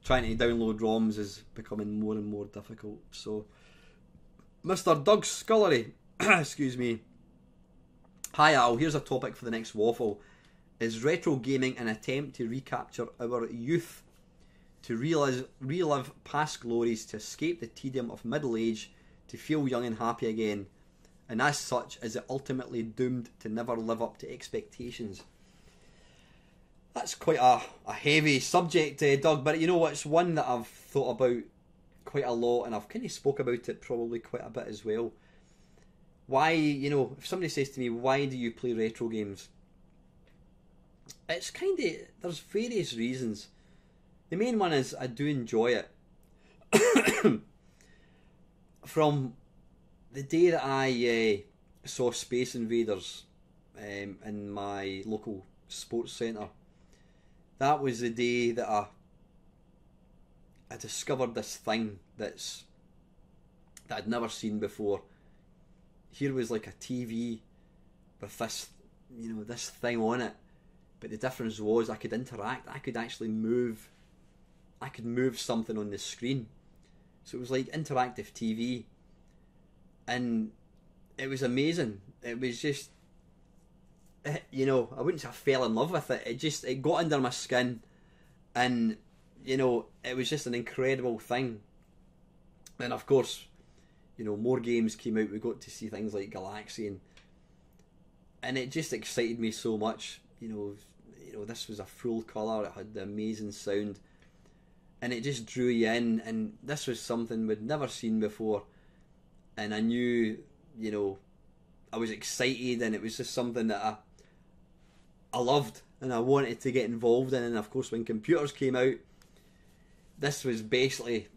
trying to download ROMs is becoming more and more difficult. So, Mr. Doug Scullery, excuse me. Hi Al, here's a topic for the next waffle. Is retro gaming an attempt to recapture our youth? To relive past glories, to escape the tedium of middle age, to feel young and happy again? And as such, is it ultimately doomed to never live up to expectations? That's quite a heavy subject, Doug, but you know what? It's one that I've thought about quite a lot, and I've kind of spoke about it probably quite a bit as well. Why, if somebody says to me, why do you play retro games? It's there's various reasons. The main one is I do enjoy it. From the day that I saw Space Invaders in my local sports centre, that was the day that I discovered this thing that I'd never seen before. Here was like a TV with this, this thing on it, but the difference was I could interact. I could actually move. I could move something on the screen. So it was like interactive TV, and it was amazing. It was just, I wouldn't say I fell in love with it. It got under my skin, and it was just an incredible thing. And of course, more games came out. We got to see things like Galaxian, and it just excited me so much. This was a full colour. It had the amazing sound, and it just drew you in. And this was something we'd never seen before. And I knew, I was excited, and it was just something that I loved, and I wanted to get involved in. And of course, when computers came out, this was basically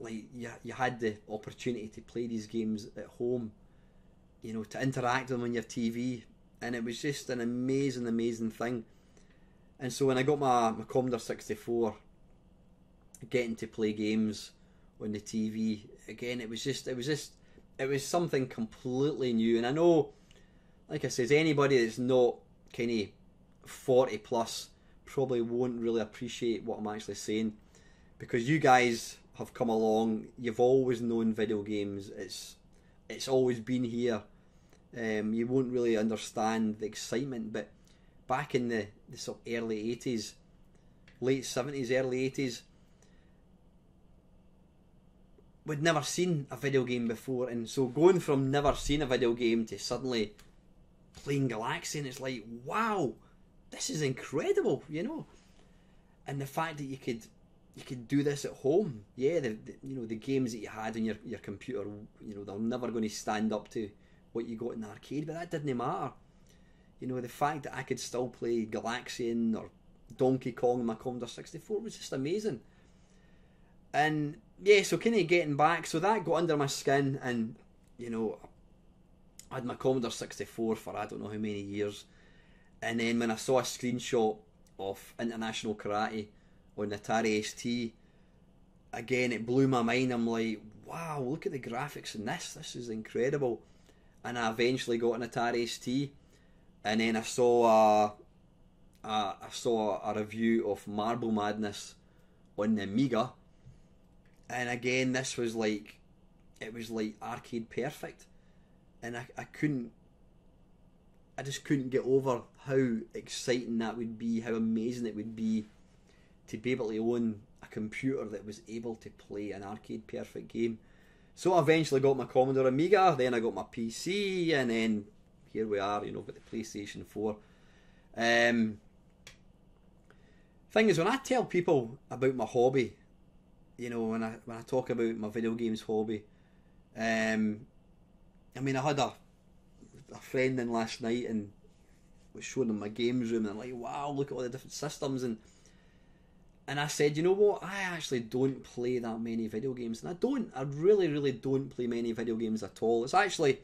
like you had the opportunity to play these games at home, to interact with them on your TV, and it was just an amazing thing. And so when I got my Commodore 64, getting to play games on the TV again, it was something completely new. And I know, like I says, anybody that's not kind of 40 plus probably won't really appreciate what I'm actually saying, because you guys have come along. You've always known video games. It's always been here. You won't really understand the excitement, but back in the sort of early 80s, late 70s, early 80s, we'd never seen a video game before, and so going from never seeing a video game to suddenly playing Galaxy, and it's like, wow, this is incredible, you know. And the fact that you could do this at home, yeah, the games that you had on your computer, you know, they're never going to stand up to what you got in the arcade, but that didn't matter. You know, the fact that I could still play Galaxian or Donkey Kong on my Commodore 64 was just amazing. And yeah, so kind of getting back, so that got under my skin, and you know, I had my Commodore 64 for I don't know how many years, and then when I saw a screenshot of International Karate on the Atari ST, again it blew my mind. I'm like, wow, look at the graphics in this is incredible. And I eventually got an Atari ST, and then I saw a review of Marble Madness on the Amiga, and again this was like, it was like arcade perfect, and I just couldn't get over how exciting that would be, how amazing it would be to be able to own a computer that was able to play an arcade perfect game. So I eventually got my Commodore Amiga, then I got my PC, and then here we are, you know, got the PlayStation 4. Thing is, when I tell people about my hobby, you know, when I talk about my video games hobby, I mean, I had a friend in last night and was showing them my games room, and I'm like, wow, look at all the different systems, and I said, you know what, I actually don't play that many video games, and I really don't play many video games at all. It's actually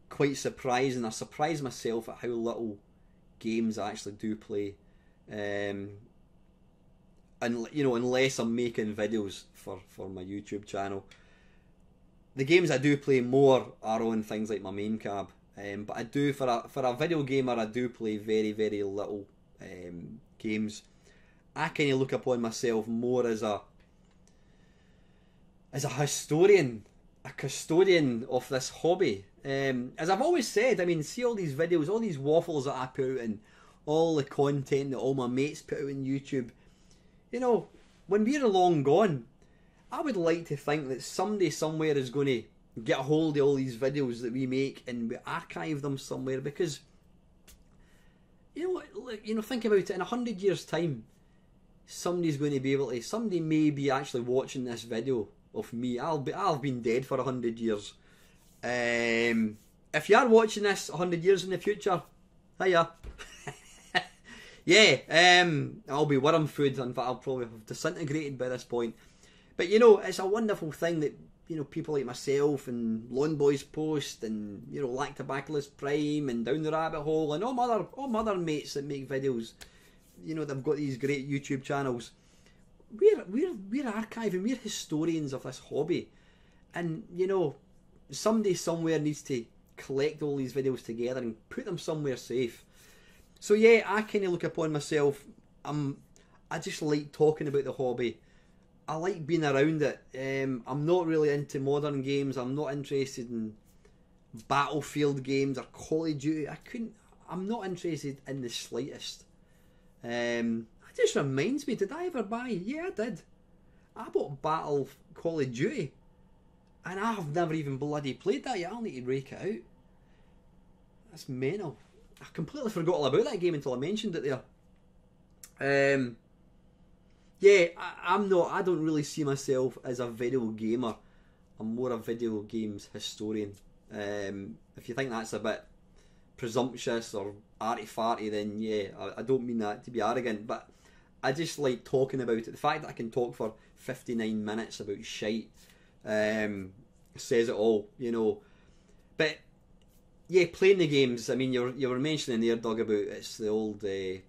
quite surprising. I surprise myself at how little games I actually do play, and you know, unless I'm making videos for my YouTube channel. The games I do play more are on things like my main cab, but I do, for a video gamer, I do play very little games. I kind of look upon myself more as a historian, a custodian of this hobby. As I've always said, I mean, see all these videos, all these waffles that I put out, and all the content that all my mates put out on YouTube. You know, when we're long gone, I would like to think that somebody somewhere is going to get a hold of all these videos that we make and we archive them somewhere, because you know, think about it, in 100 years time, somebody's going to be able to, somebody may be actually watching this video of me. I'll have been dead for 100 years. If you are watching this 100 years in the future, hiya. Yeah, I'll be worm food. In fact, I'll probably have disintegrated by this point. But you know, it's a wonderful thing that, you know, people like myself and Lawn Boys Post and, you know, Lactobacillus Prime and Down the Rabbit Hole and all my other mates that make videos, you know, they've got these great YouTube channels. We're archiving, we're historians of this hobby, and you know, somebody somewhere needs to collect all these videos together and put them somewhere safe. So yeah, I kind of look upon myself, I just like talking about the hobby. I like being around it. I'm not really into modern games. I'm not interested in Battlefield games or Call of Duty. I'm not interested in the slightest. It just reminds me, did I ever buy? Yeah, I did. I bought Call of Duty, and I have never even bloody played that yet. I'll need to rake it out. That's mental. I completely forgot all about that game until I mentioned it there. Yeah, I don't really see myself as a video gamer. I'm more a video games historian. If you think that's a bit presumptuous or arty-farty, then yeah, I don't mean that to be arrogant, but I just like talking about it. The fact that I can talk for 59 minutes about shite says it all, you know. But yeah, playing the games, I mean, you were mentioning there, Doug, about it's the old, you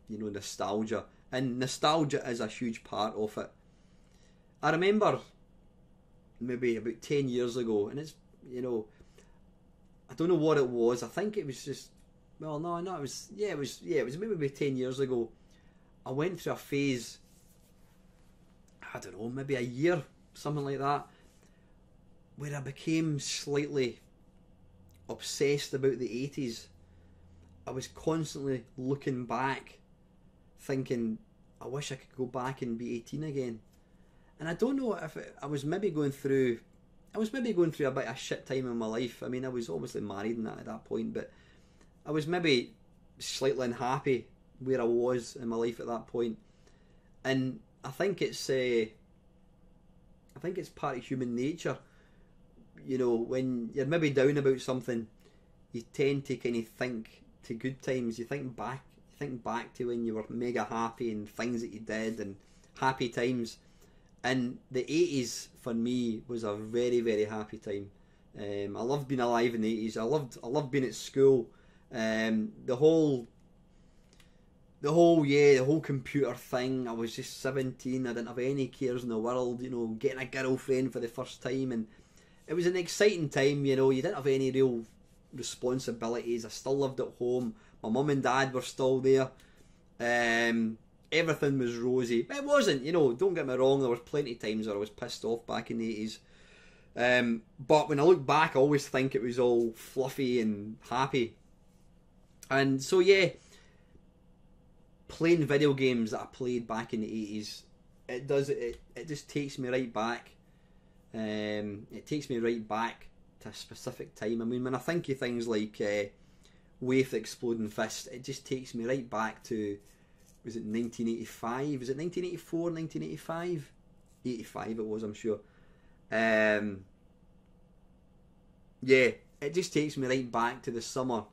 know, nostalgia. And nostalgia is a huge part of it. I remember maybe about 10 years ago, and it's, you know, I don't know what it was. I think it was just, well, no, it was maybe 10 years ago. I went through a phase, I don't know, maybe a year, something like that, where I became slightly obsessed about the 80s. I was constantly looking back, thinking, I wish I could go back and be 18 again. And I don't know if I was maybe going through. I was maybe going through a bit of shit time in my life. I mean, I was obviously married and that at that point, but I was maybe slightly unhappy where I was in my life at that point. And I think it's part of human nature. You know, when you're maybe down about something, you tend to kind of think to good times. You think back to when you were mega happy and things that you did and happy times. And the 80s for me was a very, very happy time. I loved being alive in the 80s. I loved being at school. The whole computer thing. I was just 17. I didn't have any cares in the world. You know, getting a girlfriend for the first time, and it was an exciting time. You know, you didn't have any real responsibilities. I still lived at home. My mum and dad were still there. Everything was rosy. It wasn't, you know, don't get me wrong, there was plenty of times where I was pissed off back in the 80s. But when I look back, I always think it was all fluffy and happy. And so, yeah, playing video games that I played back in the 80s, it just takes me right back. It takes me right back to a specific time. I mean, when I think of things like Wave the Exploding Fist, it just takes me right back to, was it 1985? Was it 1984, 1985? 85 it was, I'm sure. Yeah, it just takes me right back to the summer.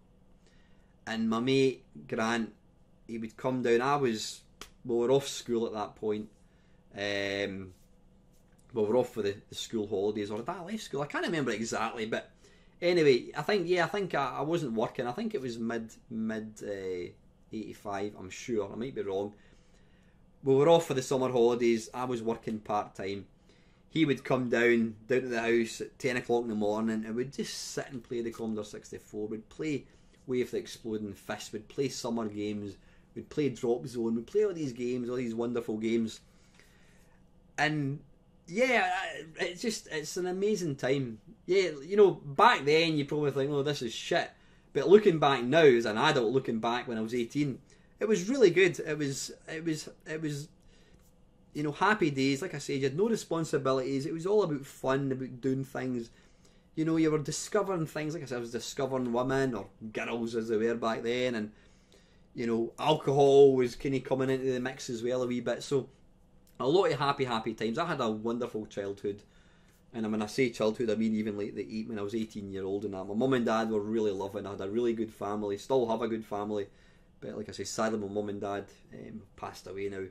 And my mate, Grant, he would come down. We were off school at that point. We were off for the school holidays, or did I left school? I can't remember exactly, but anyway, I think I wasn't working. I think it was mid 85, I'm sure. I might be wrong. We were off for the summer holidays. I was working part-time. He would come down to the house at 10 o'clock in the morning and we'd just sit and play the Commodore 64. We'd play Wave the Exploding Fist. We'd play summer games. We'd play Drop Zone. We'd play all these games, all these wonderful games. And yeah, it's an amazing time. Yeah, you know, back then you probably think, oh, this is shit. But looking back now, as an adult, looking back when I was 18, it was really good. It was, you know, happy days. Like I said, you had no responsibilities. It was all about fun, about doing things. You know, you were discovering things. Like I said, I was discovering women, or girls as they were back then. And, you know, alcohol was kind of coming into the mix as well a wee bit. So, a lot of happy times. I had a wonderful childhood. And when I say childhood, I mean even like when I was 18 years old and that. My mum and dad were really loving. I had a really good family. Still have a good family. But like I say, sadly my mum and dad passed away now.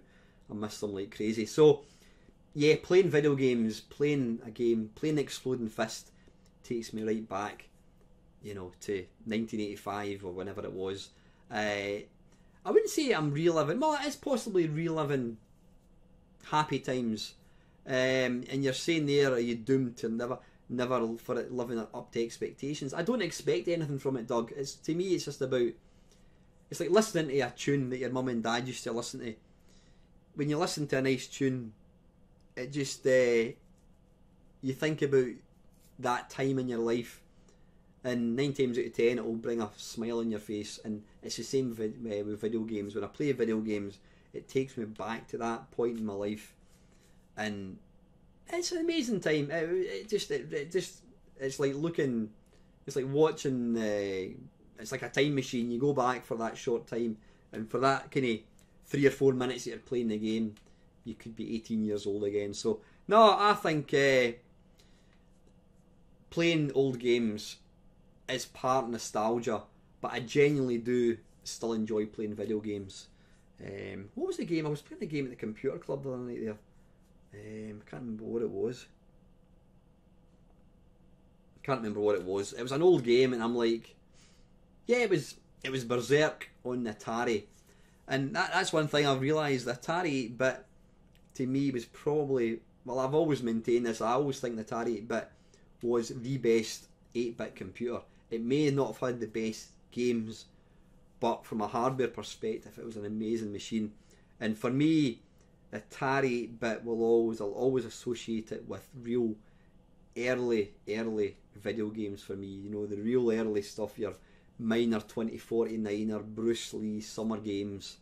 I miss them like crazy. So, yeah, playing video games, playing Exploding Fist takes me right back, you know, to 1985 or whenever it was. I wouldn't say I'm reliving. Well, it is possibly reliving happy times. And you're saying there, are you doomed to never for it living up to expectations? I don't expect anything from it, Doug. To me, it's just about, it's like listening to a tune that your mum and dad used to listen to. When you listen to a nice tune, it just you think about that time in your life, and 9 times out of 10 it will bring a smile on your face. And it's the same with video games. When I play video games, it takes me back to that point in my life. And it's an amazing time. It's like looking, it's like watching. It's like a time machine. You go back for that short time, and for that kind of 3 or 4 minutes that you're playing the game, you could be 18 years old again. So no, I think playing old games is part nostalgia, but I genuinely do still enjoy playing video games. What was the game? I was playing the game at the computer club the other night there. I can't remember what it was. It was an old game, and I'm like, yeah, it was Berserk on the Atari, and that's one thing I've realised. The Atari 8-bit to me was probably, well, I've always maintained this. I always think the Atari 8-bit was the best 8-bit computer. It may not have had the best games, but from a hardware perspective, it was an amazing machine. And for me, the Atari 8-bit I'll always associate it with real early video games for me. You know, the real early stuff, your Miner 2049 or Bruce Lee Summer Games.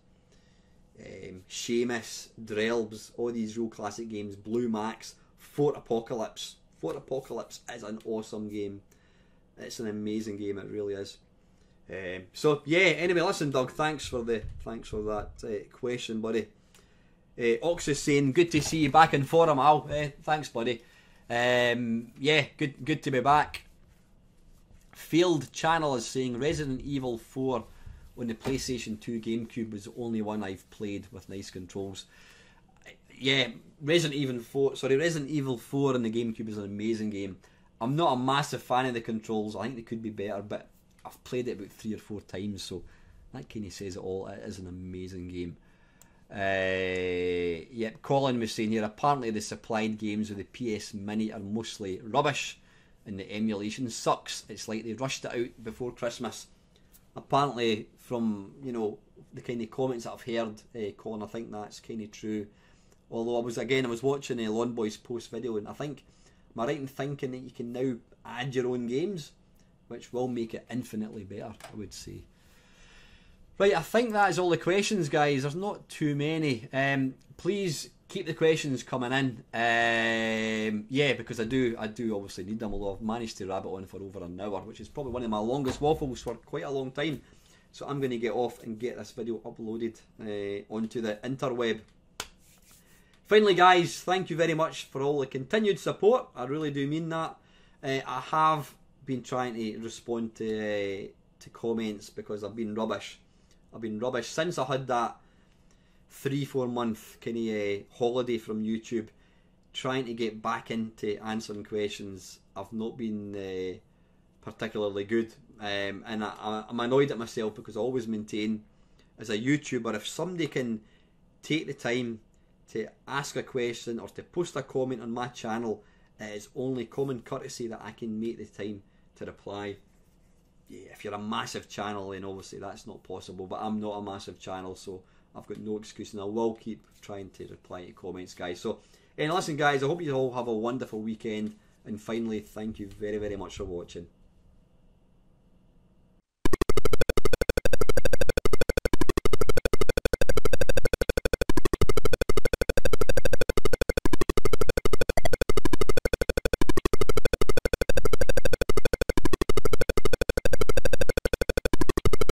Xmas, Drelbs, all these real classic games, Blue Max, Fort Apocalypse. Fort Apocalypse is an awesome game. It's an amazing game, it really is. So yeah, anyway, listen, Doug, thanks for that question, buddy. Ox is saying, good to see you back in forum, Al. Thanks, buddy. Yeah, good to be back. Field Channel is saying Resident Evil 4 on the PlayStation 2 GameCube was the only one I've played with nice controls. Yeah, Resident Evil 4 on the GameCube is an amazing game. I'm not a massive fan of the controls. I think they could be better, but I've played it about 3 or 4 times, so that kind of says it all. It is an amazing game. Yep, Colin was saying here, apparently the supplied games with the PS Mini are mostly rubbish and the emulation sucks. It's like they rushed it out before Christmas. Apparently, from the kind of comments that I've heard, Colin, I think that's kind of true. Although I was watching a Lawn Boys post video, and I think, am I right in thinking that you can now add your own games, which will make it infinitely better, I would say. Right, I think that is all the questions, guys. There's not too many. Please keep the questions coming in. Yeah, because I do obviously need them. Although I've managed to rabbit on for over an hour, which is probably one of my longest waffles for quite a long time. So I'm going to get off and get this video uploaded onto the interweb. Finally, guys, thank you very much for all the continued support. I really do mean that. I have been trying to respond to comments because I've been rubbish. Since I had that 3-4 month kind of holiday from YouTube, trying to get back into answering questions. I've not been particularly good, and I'm annoyed at myself because I always maintain, as a YouTuber, if somebody can take the time to ask a question or to post a comment on my channel, it is only common courtesy that I can make the time to reply. Yeah, if you're a massive channel, then obviously that's not possible, but I'm not a massive channel, so I've got no excuse, and I will keep trying to reply to comments, guys. So, and listen, guys, I hope you all have a wonderful weekend, and finally, thank you very, very much for watching.